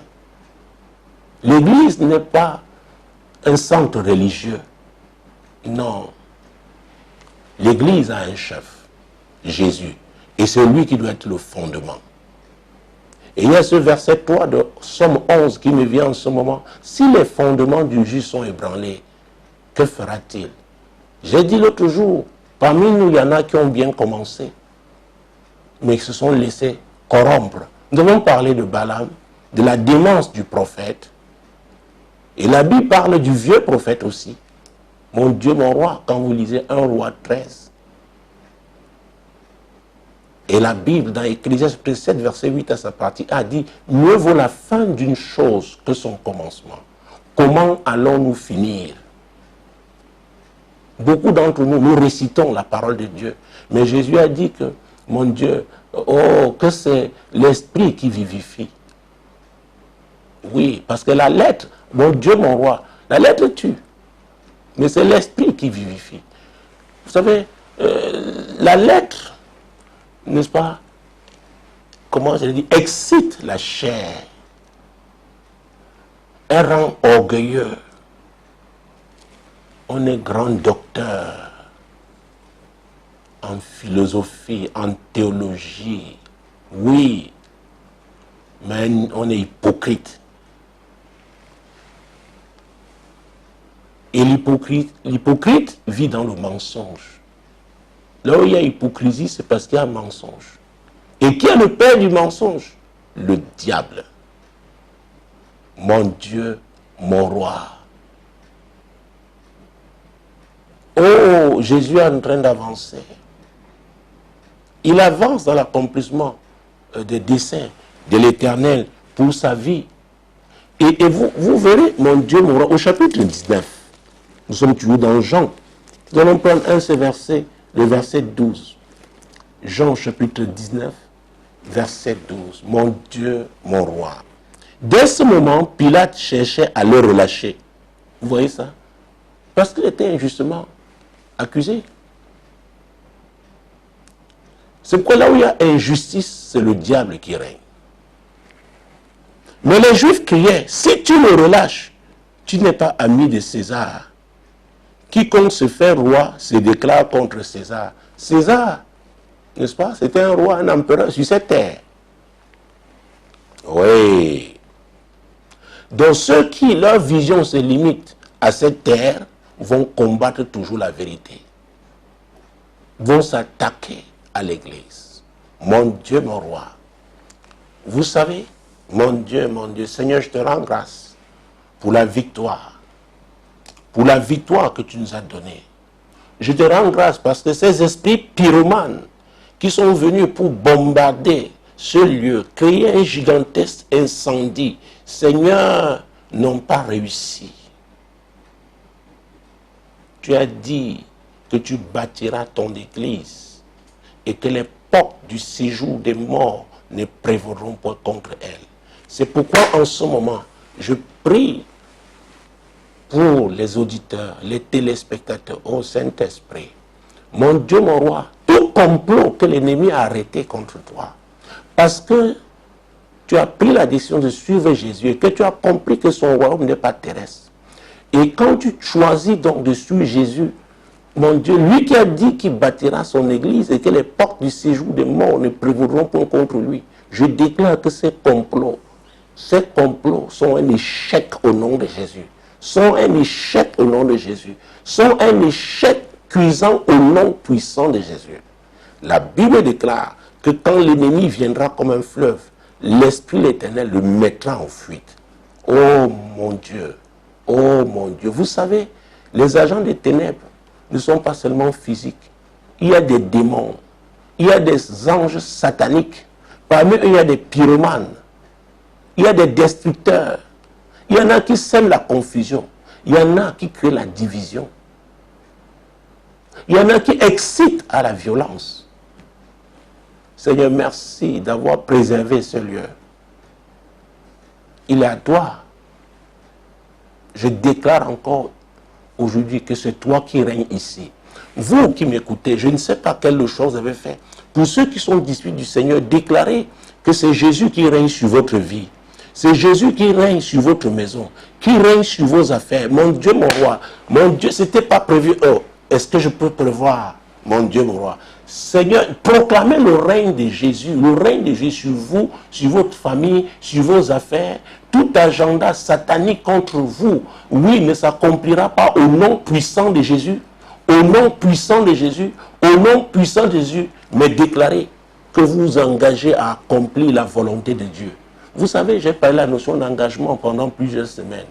L'Église n'est pas un centre religieux. Non. L'Église a un chef, Jésus. Et c'est lui qui doit être le fondement. Et il y a ce verset 3 de Somme 11 qui me vient en ce moment. Si les fondements du juste sont ébranlés, que fera-t-il? J'ai dit l'autre jour, parmi nous, il y en a qui ont bien commencé, mais qui se sont laissés corrompre. Nous avons parlé de Balaam, de la démence du prophète. Et la Bible parle du vieux prophète aussi. Mon Dieu, mon roi, quand vous lisez 1 Roi 13. Et la Bible, dans Ecclésiaste 7, verset 8 à sa partie, a dit, mieux vaut la fin d'une chose que son commencement. Comment allons-nous finir? Beaucoup d'entre nous, nous récitons la parole de Dieu. Mais Jésus a dit que, mon Dieu, oh, que c'est l'esprit qui vivifie. Oui, parce que la lettre, mon Dieu, mon roi, la lettre tue. Mais c'est l'esprit qui vivifie. Vous savez, la lettre, n'est-ce pas, comment je le dis, excite la chair. Elle rend orgueilleux. On est grand docteur en philosophie, en théologie. Oui, mais on est hypocrite. Et l'hypocrite vit dans le mensonge. Là où il y a hypocrisie, c'est parce qu'il y a mensonge. Et qui est le père du mensonge? Le diable. Mon Dieu, mon roi. Oh, Jésus est en train d'avancer. Il avance dans l'accomplissement des desseins de l'Éternel pour sa vie. Et vous verrez, mon Dieu, mon roi, au chapitre 19, nous sommes toujours dans Jean. Nous allons prendre un de ces versets, le verset 12. Jean chapitre 19, verset 12. Mon Dieu, mon roi. Dès ce moment, Pilate cherchait à le relâcher. Vous voyez ça? Parce qu'il était injustement accusé. C'est pourquoi là où il y a injustice, c'est le diable qui règne. Mais les Juifs criaient, si tu le relâches, tu n'es pas ami de César. Quiconque se fait roi se déclare contre César. César, n'est-ce pas, c'était un roi, un empereur sur cette terre. Oui. Donc ceux qui, leur vision se limite à cette terre, vont combattre toujours la vérité. Vont s'attaquer à l'église. Mon Dieu, mon roi. Vous savez, mon Dieu, Seigneur, je te rends grâce pour la victoire. Pour la victoire que tu nous as donnée. Je te rends grâce parce que ces esprits pyromanes qui sont venus pour bombarder ce lieu, créer un gigantesque incendie, Seigneur, n'ont pas réussi. Tu as dit que tu bâtiras ton église et que les portes du séjour des morts ne prévaudront pas contre elle. C'est pourquoi en ce moment, je prie pour les auditeurs, les téléspectateurs, au Saint-Esprit. Mon Dieu, mon roi, tout complot que l'ennemi a arrêté contre toi, parce que tu as pris la décision de suivre Jésus et que tu as compris que son royaume n'est pas terrestre. Et quand tu choisis donc de suivre Jésus, mon Dieu, lui qui a dit qu'il bâtira son église et que les portes du séjour des morts ne prévaudront pas contre lui, je déclare que ces complots sont un échec au nom de Jésus. Sont un échec au nom de Jésus. Sont un échec cuisant au nom puissant de Jésus. La Bible déclare que quand l'ennemi viendra comme un fleuve, l'Esprit l'Éternel le mettra en fuite. Oh mon Dieu, oh mon Dieu. Vous savez, les agents des ténèbres ne sont pas seulement physiques. Il y a des démons, il y a des anges sataniques. Parmi eux, il y a des pyromanes, il y a des destructeurs. Il y en a qui sèment la confusion. Il y en a qui créent la division. Il y en a qui excitent à la violence. Seigneur, merci d'avoir préservé ce lieu. Il est à toi. Je déclare encore aujourd'hui que c'est toi qui règnes ici. Vous qui m'écoutez, je ne sais pas quelle chose vous avez fait. Pour ceux qui sont disciples du Seigneur, déclarez que c'est Jésus qui règne sur votre vie. C'est Jésus qui règne sur votre maison, qui règne sur vos affaires. Mon Dieu, mon roi, mon Dieu, ce n'était pas prévu. Oh, est-ce que je peux prévoir mon Dieu, mon roi. Seigneur, proclamez le règne de Jésus sur vous, sur votre famille, sur vos affaires. Tout agenda satanique contre vous, oui, ne s'accomplira pas au nom puissant de Jésus. Au nom puissant de Jésus, au nom puissant de Jésus, mais déclarez que vous vous engagez à accomplir la volonté de Dieu. Vous savez, j'ai parlé de la notion d'engagement pendant plusieurs semaines.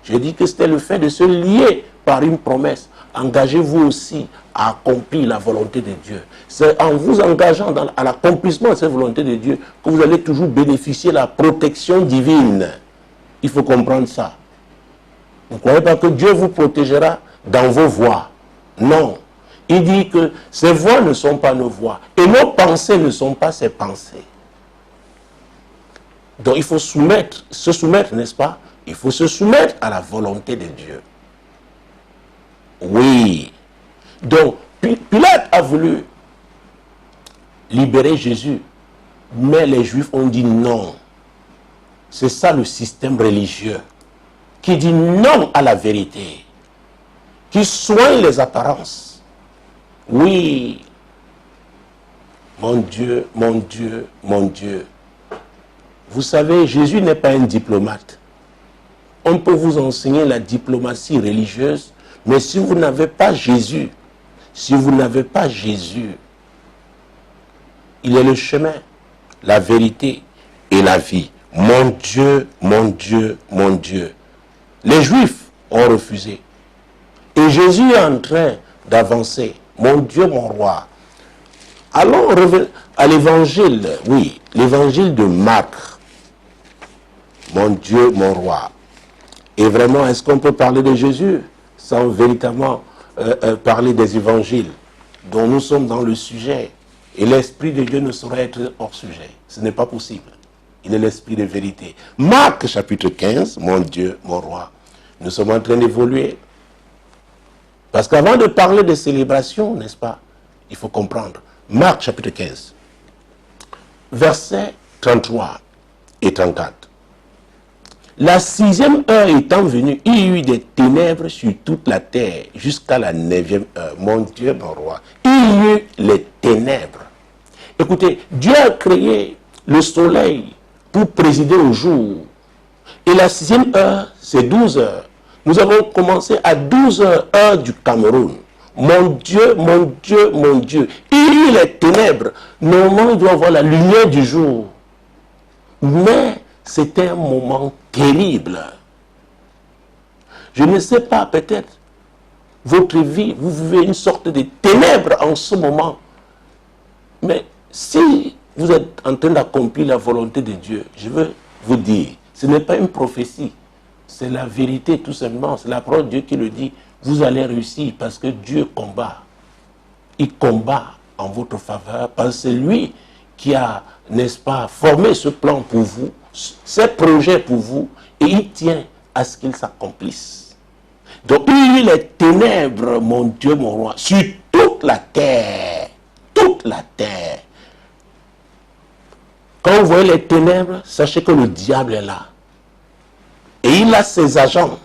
J'ai dit que c'était le fait de se lier par une promesse. Engagez-vous aussi à accomplir la volonté de Dieu. C'est en vous engageant à l'accomplissement de cette volonté de Dieu que vous allez toujours bénéficier de la protection divine. Il faut comprendre ça. Vous ne croyez pas que Dieu vous protégera dans vos voies. Non. Il dit que ces voies ne sont pas nos voies. Et nos pensées ne sont pas ses pensées. Donc il faut se soumettre, n'est-ce pas? Il faut se soumettre à la volonté de Dieu. Oui. Donc, Pilate a voulu libérer Jésus, mais les Juifs ont dit non. C'est ça le système religieux qui dit non à la vérité, qui soigne les apparences. Oui. Mon Dieu, mon Dieu, mon Dieu. Vous savez, Jésus n'est pas un diplomate. On peut vous enseigner la diplomatie religieuse, mais si vous n'avez pas Jésus, il est le chemin, la vérité et la vie. Mon Dieu, mon Dieu, mon Dieu. Les Juifs ont refusé. Et Jésus est en train d'avancer. Mon Dieu, mon roi. Allons à l'évangile, oui, l'évangile de Marc. Mon Dieu, mon roi. Et vraiment, est-ce qu'on peut parler de Jésus sans véritablement parler des évangiles dont nous sommes dans le sujet? Et l'Esprit de Dieu ne saurait être hors sujet. Ce n'est pas possible. Il est l'Esprit de vérité. Marc chapitre 15, mon Dieu, mon roi. Nous sommes en train d'évoluer. Parce qu'avant de parler de célébration, n'est-ce pas, il faut comprendre. Marc chapitre 15, versets 33 et 34. La 6e heure étant venue, il y eut des ténèbres sur toute la terre jusqu'à la 9e heure. Mon Dieu, mon roi. Il y eut les ténèbres. Écoutez, Dieu a créé le soleil pour présider au jour. Et la 6e heure, c'est 12 heures. Nous avons commencé à 12 heures, heure du Cameroun. Mon Dieu, mon Dieu, mon Dieu. Il y eut les ténèbres. Normalement, il doit y avoir la lumière du jour. Mais c'était un moment terrible. Je ne sais pas, peut-être, votre vie, vous vivez une sorte de ténèbres en ce moment. Mais si vous êtes en train d'accomplir la volonté de Dieu, je veux vous dire, ce n'est pas une prophétie, c'est la vérité tout simplement, c'est la parole de Dieu qui le dit. Vous allez réussir parce que Dieu combat. Il combat en votre faveur parce que c'est lui qui a, n'est-ce pas, formé ce plan pour vous, ces projets pour vous, et il tient à ce qu'ils s'accomplissent. Donc il y a eu les ténèbres, mon Dieu, mon roi, sur toute la terre. Toute la terre. Quand vous voyez les ténèbres, sachez que le diable est là. Et il a ses agents.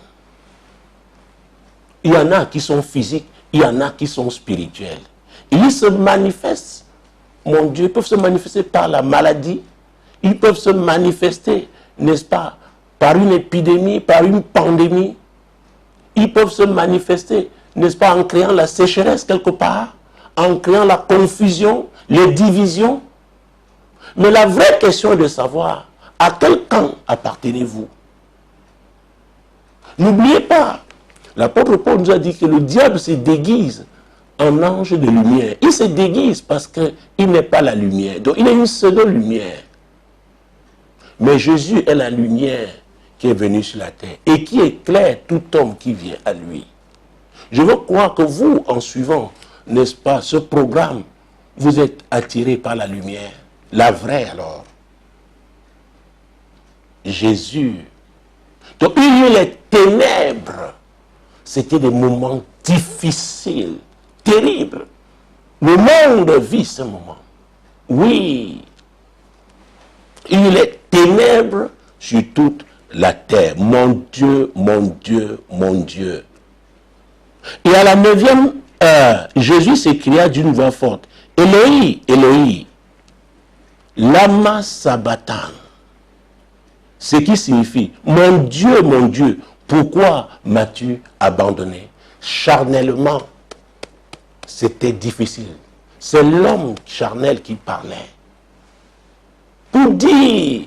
Il y en a qui sont physiques, il y en a qui sont spirituels. Et ils se manifestent, mon Dieu, ils peuvent se manifester par la maladie, ils peuvent se manifester, n'est-ce pas, par une épidémie, par une pandémie. Ils peuvent se manifester, n'est-ce pas, en créant la sécheresse quelque part, en créant la confusion, les divisions. Mais la vraie question est de savoir à quel camp appartenez-vous. N'oubliez pas, l'apôtre Paul nous a dit que le diable se déguise en ange de lumière. Il se déguise parce qu'il n'est pas la lumière. Donc il est une seule lumière. Mais Jésus est la lumière qui est venue sur la terre et qui éclaire tout homme qui vient à lui. Je veux croire que vous, en suivant, n'est-ce pas, ce programme, vous êtes attirés par la lumière. La vraie alors. Jésus. Donc il y a eu les ténèbres. C'était des moments difficiles, terribles. Le monde vit ce moment. Oui. Il y a eu les ténèbres sur toute la terre. Mon Dieu, mon Dieu, mon Dieu. Et à la 9e Jésus s'écria d'une voix forte, Éloi, Éloi, lama sabachthani. Ce qui signifie, mon Dieu, pourquoi m'as-tu abandonné? Charnellement, c'était difficile. C'est l'homme charnel qui parlait. Pour dire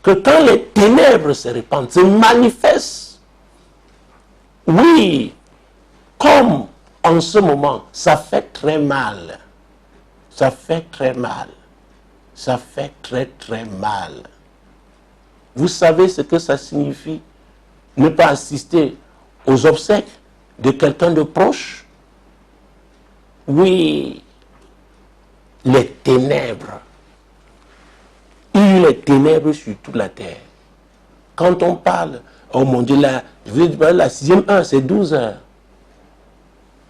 que quand les ténèbres se répandent, se manifestent, oui, comme en ce moment, ça fait très mal. Ça fait très mal. Ça fait très très mal. Vous savez ce que ça signifie? Ne pas assister aux obsèques de quelqu'un de proche? Oui, les ténèbres. Il y a eu les ténèbres sur toute la terre. Quand on parle, oh mon Dieu, la 6e heure, c'est 12 heures.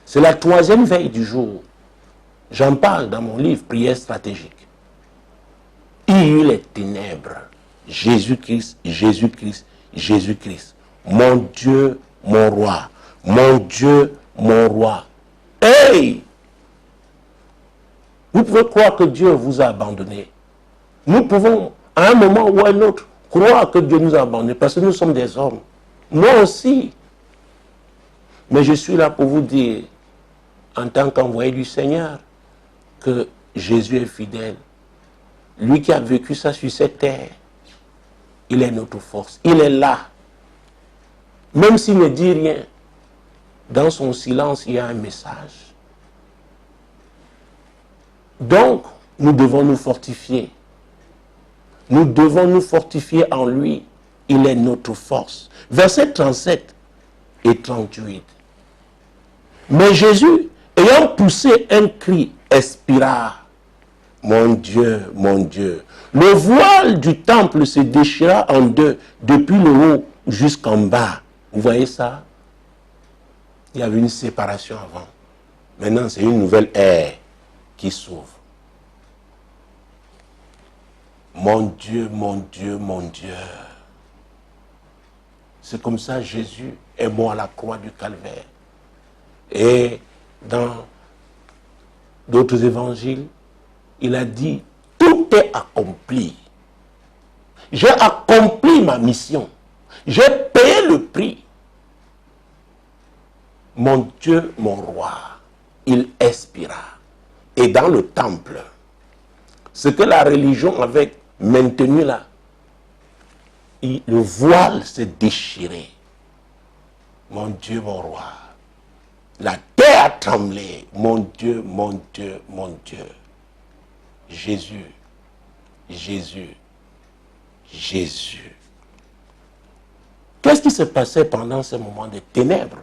C'est la 3e veille du jour. J'en parle dans mon livre, Prière stratégique. Il y a eu les ténèbres. Jésus-Christ, Jésus-Christ, Jésus-Christ. Mon Dieu, mon roi. Mon Dieu, mon roi. Hey! Vous pouvez croire que Dieu vous a abandonné. Nous pouvons, à un moment ou à un autre, croire que Dieu nous a abandonnés parce que nous sommes des hommes. Moi aussi. Mais je suis là pour vous dire, en tant qu'envoyé du Seigneur, que Jésus est fidèle. Lui qui a vécu ça sur cette terre, il est notre force. Il est là. Même s'il ne dit rien, dans son silence, il y a un message. Donc, nous devons nous fortifier. Nous devons nous fortifier en lui. Il est notre force. Versets 37 et 38. Mais Jésus, ayant poussé un cri, expira. Mon Dieu, mon Dieu. Le voile du temple se déchira en deux, depuis le haut jusqu'en bas. Vous voyez ça? Il y avait une séparation avant. Maintenant, c'est une nouvelle ère qui s'ouvre. Mon Dieu, mon Dieu, mon Dieu. C'est comme ça que Jésus est mort à la croix du Calvaire. Et dans d'autres évangiles, il a dit, tout est accompli. J'ai accompli ma mission. J'ai payé le prix. Mon Dieu, mon roi, il expira. Et dans le temple, ce que la religion avait maintenu là, le voile s'est déchiré. Mon Dieu, mon roi. La terre a tremblé. Mon Dieu, mon Dieu, mon Dieu. Jésus, Jésus, Jésus. Qu'est-ce qui se passait pendant ce moment de ténèbres?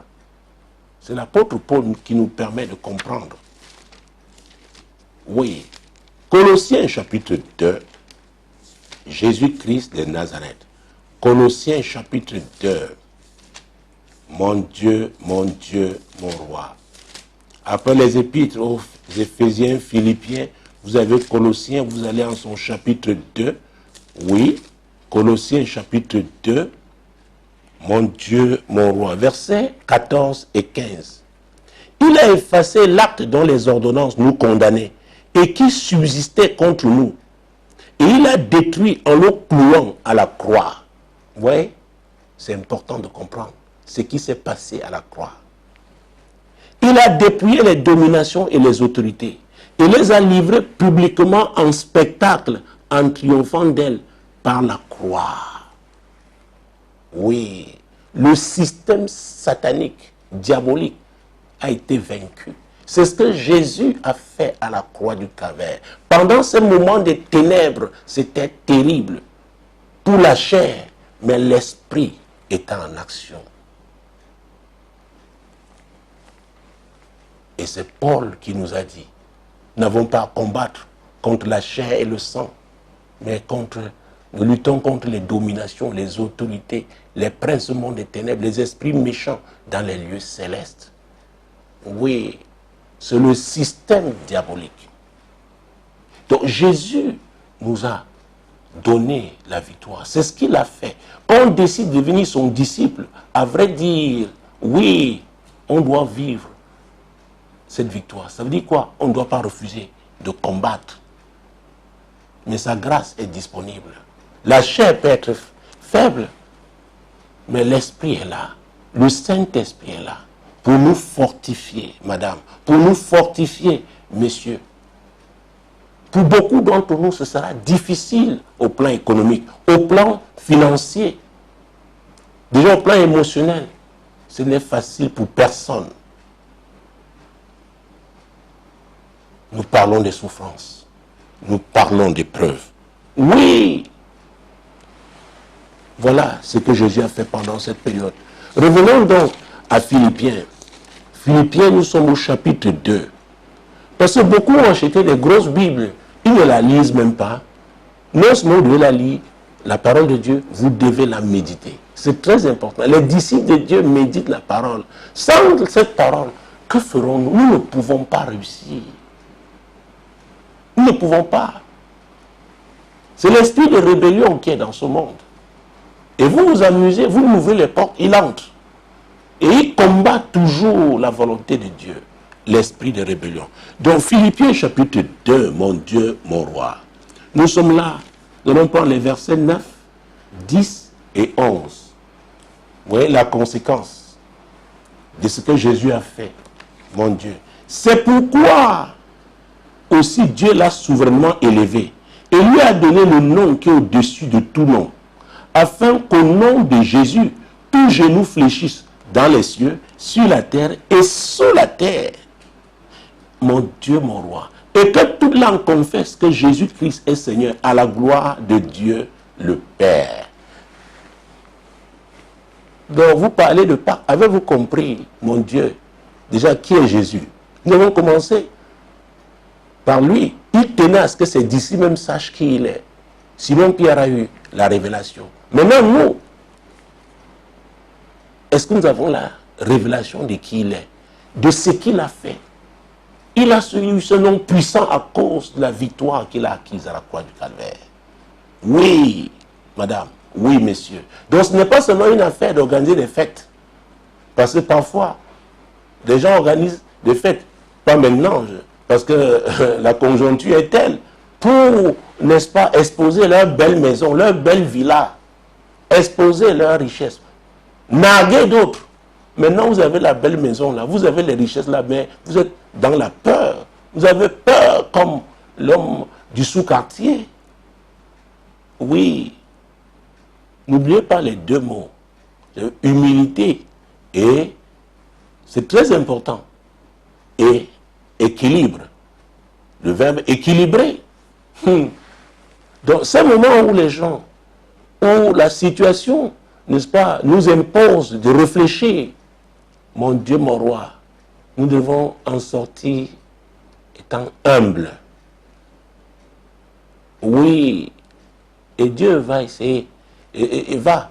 C'est l'apôtre Paul qui nous permet de comprendre. Oui. Colossiens chapitre 2, Jésus-Christ de Nazareth. Colossiens chapitre 2. Mon Dieu, mon Dieu, mon roi. Après les épîtres aux Éphésiens, Philippiens, vous avez Colossiens, vous allez en son chapitre 2. Oui, Colossiens chapitre 2. Mon Dieu, mon roi. Versets 14 et 15. Il a effacé l'acte dont les ordonnances nous condamnaient et qui subsistait contre nous. Et il a détruit en le clouant à la croix. Vous voyez, c'est important de comprendre ce qui s'est passé à la croix. Il a dépouillé les dominations et les autorités et les a livrées publiquement en spectacle en triomphant d'elles par la croix. Oui, le système satanique, diabolique a été vaincu. C'est ce que Jésus a fait à la croix du Calvaire. Pendant ce moment de ténèbres, c'était terrible pour la chair, mais l'esprit était en action. Et c'est Paul qui nous a dit, nous n'avons pas à combattre contre la chair et le sang, mais nous luttons contre les dominations, les autorités, les princes du monde des ténèbres, les esprits méchants dans les lieux célestes. Oui, c'est le système diabolique. Donc Jésus nous a donné la victoire. C'est ce qu'il a fait. On décide de devenir son disciple. À vrai dire, oui, on doit vivre cette victoire. Ça veut dire quoi? On ne doit pas refuser de combattre. Mais sa grâce est disponible. La chair peut être faible, mais l'esprit est là. Le Saint-Esprit est là pour nous fortifier, madame, pour nous fortifier, messieurs. Pour beaucoup d'entre nous, ce sera difficile au plan économique, au plan financier, déjà au plan émotionnel. Ce n'est facile pour personne. Nous parlons des souffrances. Nous parlons des preuves. Oui! Voilà ce que Jésus a fait pendant cette période. Revenons donc à Philippiens. Philippiens, nous sommes au chapitre 2. Parce que beaucoup ont acheté des grosses Bibles. Ils ne la lisent même pas. Non seulement vous devez la lire, la parole de Dieu, vous devez la méditer. C'est très important. Les disciples de Dieu méditent la parole. Sans cette parole, que ferons-nous? Nous ne pouvons pas réussir. Nous ne pouvons pas. C'est l'esprit de rébellion qui est dans ce monde. Et vous vous amusez, vous ouvrez les portes, il entre. Et il combat toujours la volonté de Dieu, l'esprit de rébellion. Donc Philippiens chapitre 2, mon Dieu, mon roi. Nous sommes là, nous allons prendre les versets 9, 10 et 11. Vous voyez la conséquence de ce que Jésus a fait, mon Dieu. C'est pourquoi aussi Dieu l'a souverainement élevé et lui a donné le nom qui est au-dessus de tout nom, afin qu'au nom de Jésus, tout genou fléchisse dans les cieux, sur la terre et sous la terre. Mon Dieu, mon roi. Et que toute langue confesse que Jésus-Christ est Seigneur à la gloire de Dieu le Père. Donc vous parlez de Pâques. Avez-vous compris, mon Dieu, déjà qui est Jésus? Nous avons commencé par lui. Il tenait à ce que ses disciples même sachent qui il est. Simon Pierre a eu la révélation. Maintenant, nous, est-ce que nous avons la révélation de qui il est, de ce qu'il a fait? Il a eu ce nom puissant à cause de la victoire qu'il a acquise à la croix du Calvaire. Oui, madame, oui, messieurs. Donc ce n'est pas seulement une affaire d'organiser des fêtes. Parce que parfois, les gens organisent des fêtes, pas maintenant, parce que la conjoncture est telle, pour, n'est-ce pas, exposer leur belle maison, leur belle villa, exposer leur richesse, narguer d'autres. Maintenant, vous avez la belle maison là, vous avez les richesses là, mais vous êtes dans la peur. Vous avez peur comme l'homme du sous-quartier. Oui. N'oubliez pas les deux mots. Humilité et, c'est très important, et équilibre. Le verbe équilibrer. Donc, c'est le moment où les gens, où la situation, n'est-ce pas, nous impose de réfléchir. Mon Dieu, mon roi, nous devons en sortir étant humbles. Oui, et Dieu va essayer, et va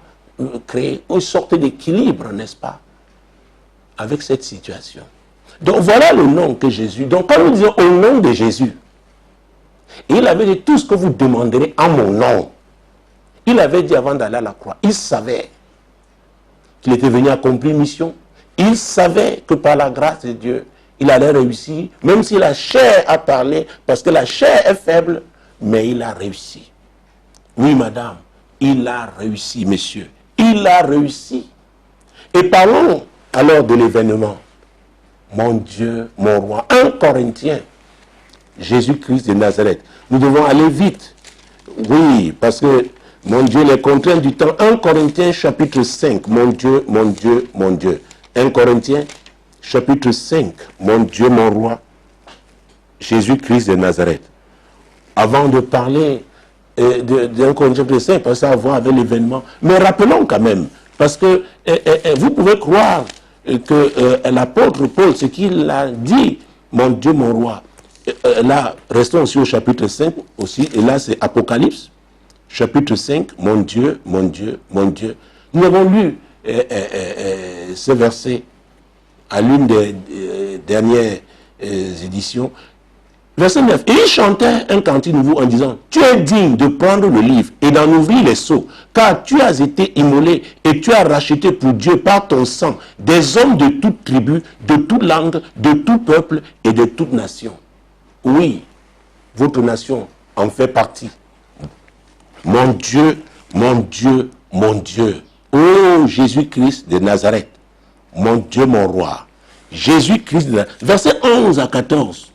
créer une sorte d'équilibre, n'est-ce pas, avec cette situation. Donc voilà le nom que Jésus, donc quand nous disons au nom de Jésus, il avait dit tout ce que vous demanderez en mon nom. Il avait dit avant d'aller à la croix, il savait qu'il était venu accomplir une mission. Il savait que par la grâce de Dieu, il allait réussir, même si la chair a parlé, parce que la chair est faible, mais il a réussi. Oui, madame, il a réussi, messieurs. Il a réussi. Et parlons alors de l'événement. Mon Dieu, mon roi. 1 Corinthiens, Jésus-Christ de Nazareth. Nous devons aller vite. Oui, parce que, mon Dieu, les contraintes du temps. 1 Corinthiens, chapitre 5. Mon Dieu, mon Dieu, mon Dieu. 1 Corinthiens, chapitre 5. Mon Dieu, mon roi. Jésus-Christ de Nazareth. Avant de parler d'un Corinthiens chapitre 5, parce que ça a à voir avec l'événement. Mais rappelons quand même, parce que vous pouvez croire que l'apôtre Paul, ce qu'il a dit, mon Dieu, mon roi. Là, restons aussi au chapitre 5, aussi, et là c'est Apocalypse, chapitre 5, mon Dieu, mon Dieu, mon Dieu. Nous avons lu ce verset à l'une des dernières éditions. Verset 9. Et il chantait un cantique nouveau en disant, tu es digne de prendre le livre et d'en ouvrir les sceaux, car tu as été immolé et tu as racheté pour Dieu par ton sang des hommes de toute tribu, de toute langue, de tout peuple et de toute nation. Oui, votre nation en fait partie. Mon Dieu, mon Dieu, mon Dieu. Oh Jésus-Christ de Nazareth, mon Dieu, mon roi. Jésus-Christ de Nazareth. Versets 11 à 14.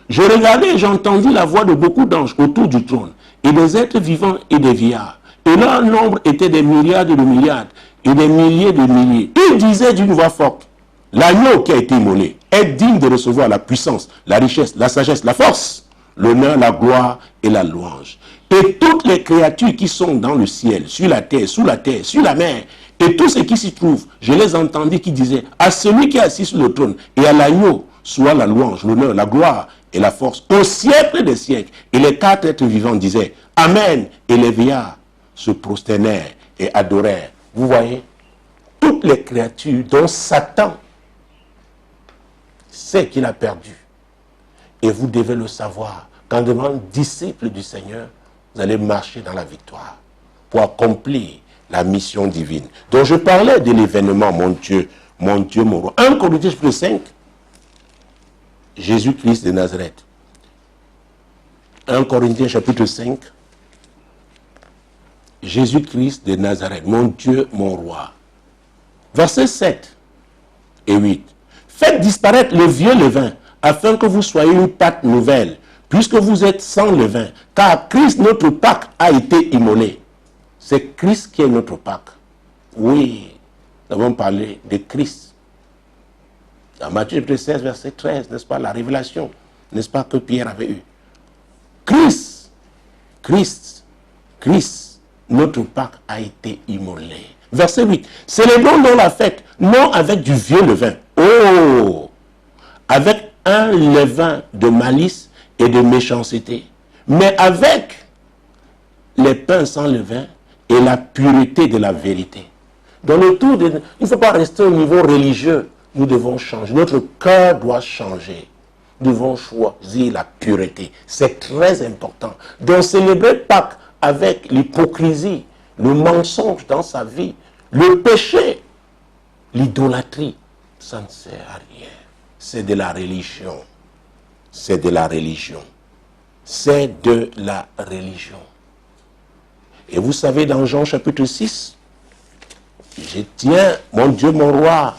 Je regardais et j'entendis la voix de beaucoup d'anges autour du trône, et des êtres vivants et des vieillards. Et leur nombre était des milliards de milliards, et des milliers de milliers. Ils disaient d'une voix forte, l'agneau qui a été immolé est digne de recevoir la puissance, la richesse, la sagesse, la force, l'honneur, la gloire et la louange. Et toutes les créatures qui sont dans le ciel, sur la terre, sous la terre, sur la mer, et tout ce qui s'y trouve, je les entendis qui disaient, à celui qui est assis sur le trône, et à l'agneau, soit la louange, l'honneur, la gloire et la force, au siècle des siècles. Et les quatre êtres vivants disaient, Amen. Et les vieillards se prosternèrent et adorèrent. Vous voyez, toutes les créatures dont Satan sait qu'il a perdu. Et vous devez le savoir. Qu'en devenant disciple du Seigneur, vous allez marcher dans la victoire pour accomplir la mission divine. Donc je parlais de l'événement, mon Dieu, mon roi. 1 Corinthiens chapitre 5, Jésus-Christ de Nazareth. 1 Corinthiens chapitre 5, Jésus-Christ de Nazareth, mon Dieu, mon roi. Versets 7 et 8. Faites disparaître le vieux levain, afin que vous soyez une pâte nouvelle, puisque vous êtes sans levain, car Christ, notre Pâque, a été immolé. C'est Christ qui est notre Pâque. Oui, nous avons parlé de Christ. Dans Matthieu 16, verset 13, n'est-ce pas, la révélation, n'est-ce pas, que Pierre avait eue. Christ, notre Pâque a été immolé. Verset 8, célébrons donc la fête, non avec du vieux levain, avec un levain de malice et de méchanceté, mais avec les pains sans levain et la pureté de la vérité. Dans le tour il ne faut pas rester au niveau religieux, nous devons changer, notre cœur doit changer. Nous devons choisir la pureté, c'est très important. Donc célébrer Pâques avec l'hypocrisie, le mensonge dans sa vie, le péché, l'idolâtrie, ça ne sert à rien. C'est de la religion. C'est de la religion. C'est de la religion. Et vous savez, dans Jean chapitre 6, je tiens, mon Dieu, mon roi,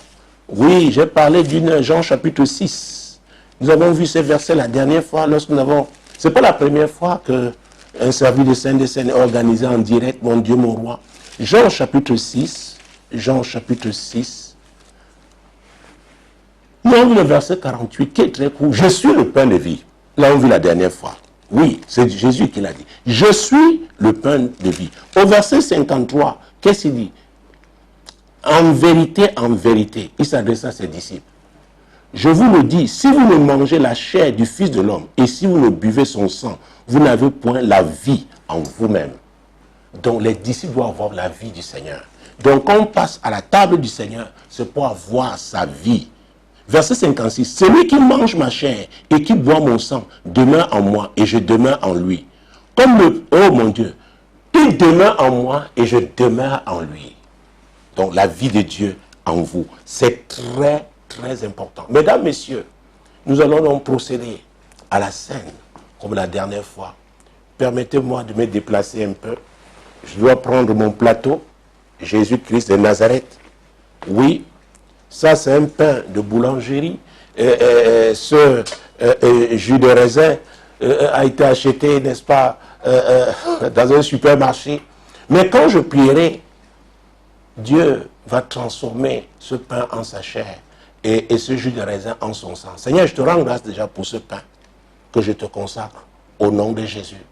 oui, j'ai parlé d'une Jean chapitre 6. Nous avons vu ces versets la dernière fois, lorsque nous avons... C'est pas la première fois qu'un service de Saint des Saints est organisé en direct, mon Dieu, mon roi. Jean chapitre 6, nous avons vu le verset 48 qui est très court. Je suis le pain de vie. Là, on vu la dernière fois. Oui, c'est Jésus qui l'a dit. Je suis le pain de vie. Au verset 53, qu'est-ce qu'il dit? En vérité, il s'adresse à ses disciples. Je vous le dis, si vous ne mangez la chair du Fils de l'homme et si vous ne buvez son sang, vous n'avez point la vie en vous-même. Donc les disciples doivent avoir la vie du Seigneur. Donc quand on passe à la table du Seigneur, c'est pour avoir sa vie. Verset 56, celui qui mange ma chair et qui boit mon sang demeure en moi et je demeure en lui. Comme le... Oh mon Dieu, il demeure en moi et je demeure en lui. Donc la vie de Dieu en vous, c'est très, très important. Mesdames, messieurs, nous allons donc procéder à la scène comme la dernière fois. Permettez-moi de me déplacer un peu. Je dois prendre mon plateau, Jésus-Christ de Nazareth. Oui, ça c'est un pain de boulangerie. Ce jus de raisin a été acheté, n'est-ce pas, dans un supermarché. Mais quand je prierai, Dieu va transformer ce pain en sa chair et ce jus de raisin en son sang. Seigneur, je te rends grâce déjà pour ce pain que je te consacre au nom de Jésus.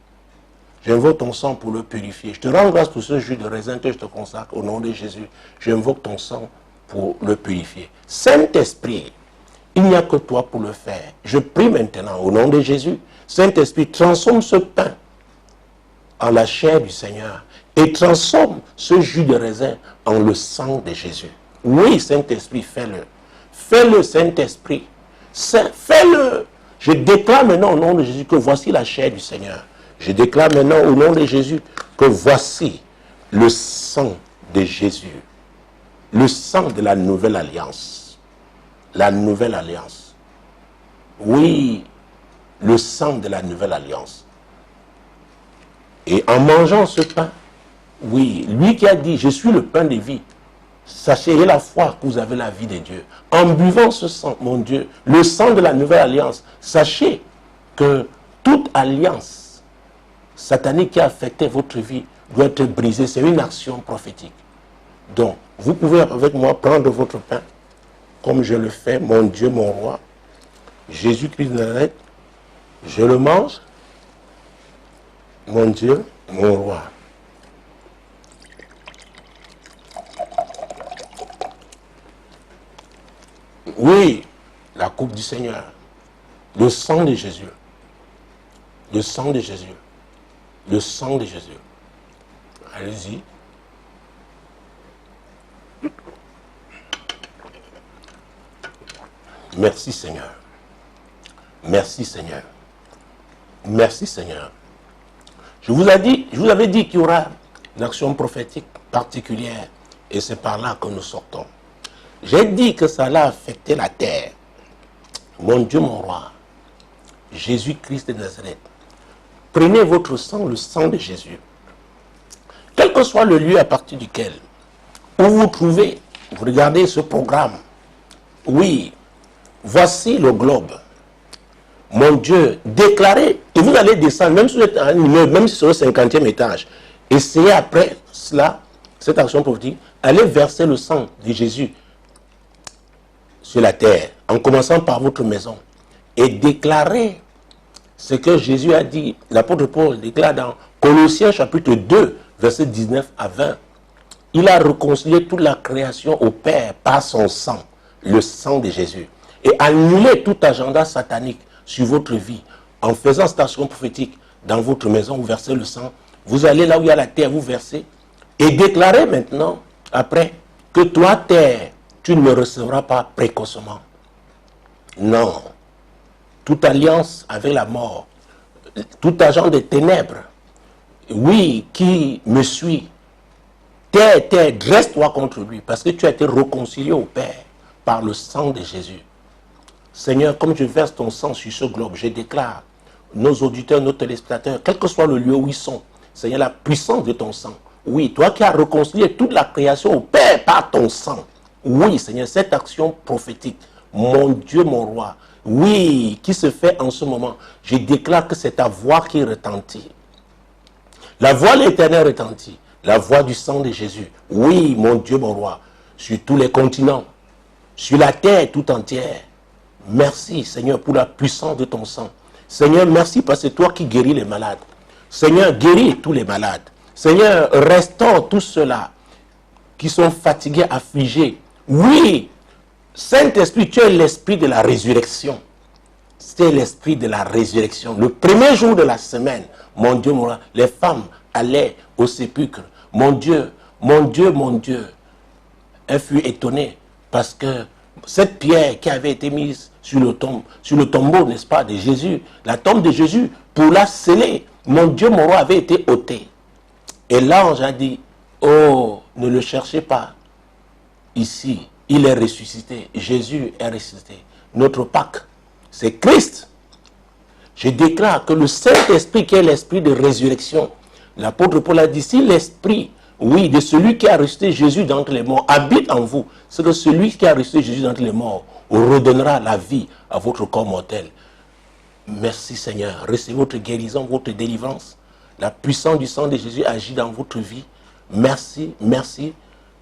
J'invoque ton sang pour le purifier. Je te rends grâce pour ce jus de raisin que je te consacre au nom de Jésus. J'invoque ton sang pour le purifier. Saint-Esprit, il n'y a que toi pour le faire. Je prie maintenant au nom de Jésus. Saint-Esprit, transforme ce pain en la chair du Seigneur et transforme ce jus de raisin en le sang de Jésus. Oui, Saint-Esprit, fais-le. Fais-le, Saint-Esprit. Fais-le. Je déclare maintenant au nom de Jésus que voici la chair du Seigneur. Je déclare maintenant au nom de Jésus que voici le sang de Jésus. Le sang de la nouvelle alliance. La nouvelle alliance. Oui, le sang de la nouvelle alliance. Et en mangeant ce pain, oui, lui qui a dit, je suis le pain de vie, sachez la foi que vous avez la vie de Dieu. En buvant ce sang, mon Dieu, le sang de la nouvelle alliance, sachez que toute alliance satanique qui a affecté votre vie doit être brisée. C'est une action prophétique. Donc, vous pouvez avec moi prendre votre pain, comme je le fais, mon Dieu, mon roi, Jésus-Christ de Nazareth, je le mange, mon Dieu, mon roi. Oui, la coupe du Seigneur, le sang de Jésus, le sang de Jésus, le sang de Jésus. Allez-y. Merci Seigneur. Merci Seigneur. Merci Seigneur. Je vous avais dit qu'il y aura une action prophétique particulière et c'est par là que nous sortons. J'ai dit que ça allait affecter la terre. Mon Dieu, mon roi, Jésus-Christ de Nazareth, prenez votre sang, le sang de Jésus. Quel que soit le lieu à partir duquel où vous trouvez, vous regardez ce programme. Oui, voici le globe. Mon Dieu, déclarez, et vous allez descendre, même si vous êtes un immeuble, même si c'est au 50e étage, essayez après cela, cette action prophétique, allez verser le sang de Jésus sur la terre, en commençant par votre maison, et déclarez ce que Jésus a dit. L'apôtre Paul déclare dans Colossiens chapitre 2, versets 19 à 20. Il a réconcilié toute la création au Père par son sang, le sang de Jésus, et annulé tout agenda satanique sur votre vie. En faisant cette action prophétique dans votre maison, vous versez le sang, vous allez là où il y a la terre, vous versez, et déclarez maintenant, après, que toi, terre, tu ne me recevras pas précocement. Non. Toute alliance avec la mort, tout agent des ténèbres, oui, qui me suit, terre, terre, dresse-toi contre lui, parce que tu as été réconcilié au Père par le sang de Jésus. Seigneur, comme je verse ton sang sur ce globe, je déclare, nos auditeurs, nos téléspectateurs, quel que soit le lieu où ils sont, Seigneur, la puissance de ton sang. Oui, toi qui as réconcilié toute la création au Père par ton sang. Oui, Seigneur, cette action prophétique, mon Dieu, mon roi, oui, qui se fait en ce moment, je déclare que c'est ta voix qui retentit. La voix de l'Éternel retentit, la voix du sang de Jésus. Oui, mon Dieu, mon roi, sur tous les continents, sur la terre tout entière. Merci, Seigneur, pour la puissance de ton sang. Seigneur, merci parce que c'est toi qui guéris les malades. Seigneur, guéris tous les malades. Seigneur, restaure tous ceux-là qui sont fatigués, affligés. Oui, Saint-Esprit, tu es l'esprit de la résurrection. C'est l'esprit de la résurrection. Le premier jour de la semaine, mon Dieu, mon roi, les femmes allaient au sépulcre. Mon Dieu, mon Dieu, mon Dieu. Elle fut étonnée parce que cette pierre qui avait été mise sur le tombeau, n'est-ce pas, de Jésus, la tombe de Jésus, pour la sceller, mon Dieu, mon roi, avait été ôtée. Et l'ange a dit, oh, ne le cherchez pas ici. Il est ressuscité. Jésus est ressuscité. Notre Pâques, c'est Christ. Je déclare que le Saint-Esprit, qui est l'esprit de résurrection, l'apôtre Paul a dit, si l'esprit, oui, de celui qui a ressuscité Jésus d'entre les morts habite en vous, c'est que celui qui a ressuscité Jésus d'entre les morts redonnera la vie à votre corps mortel. Merci Seigneur. Recevez votre guérison, votre délivrance. La puissance du sang de Jésus agit dans votre vie. Merci, merci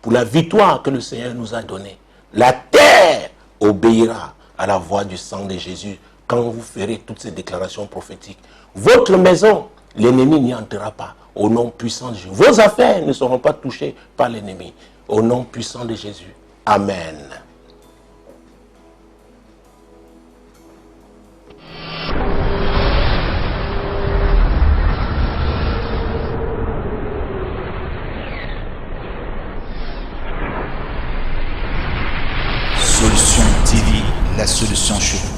pour la victoire que le Seigneur nous a donnée. La terre obéira à la voix du sang de Jésus quand vous ferez toutes ces déclarations prophétiques. Votre maison, l'ennemi n'y entrera pas. Au nom puissant de Jésus. Vos affaires ne seront pas touchées par l'ennemi. Au nom puissant de Jésus. Amen. Solution TV, la solution chez vous.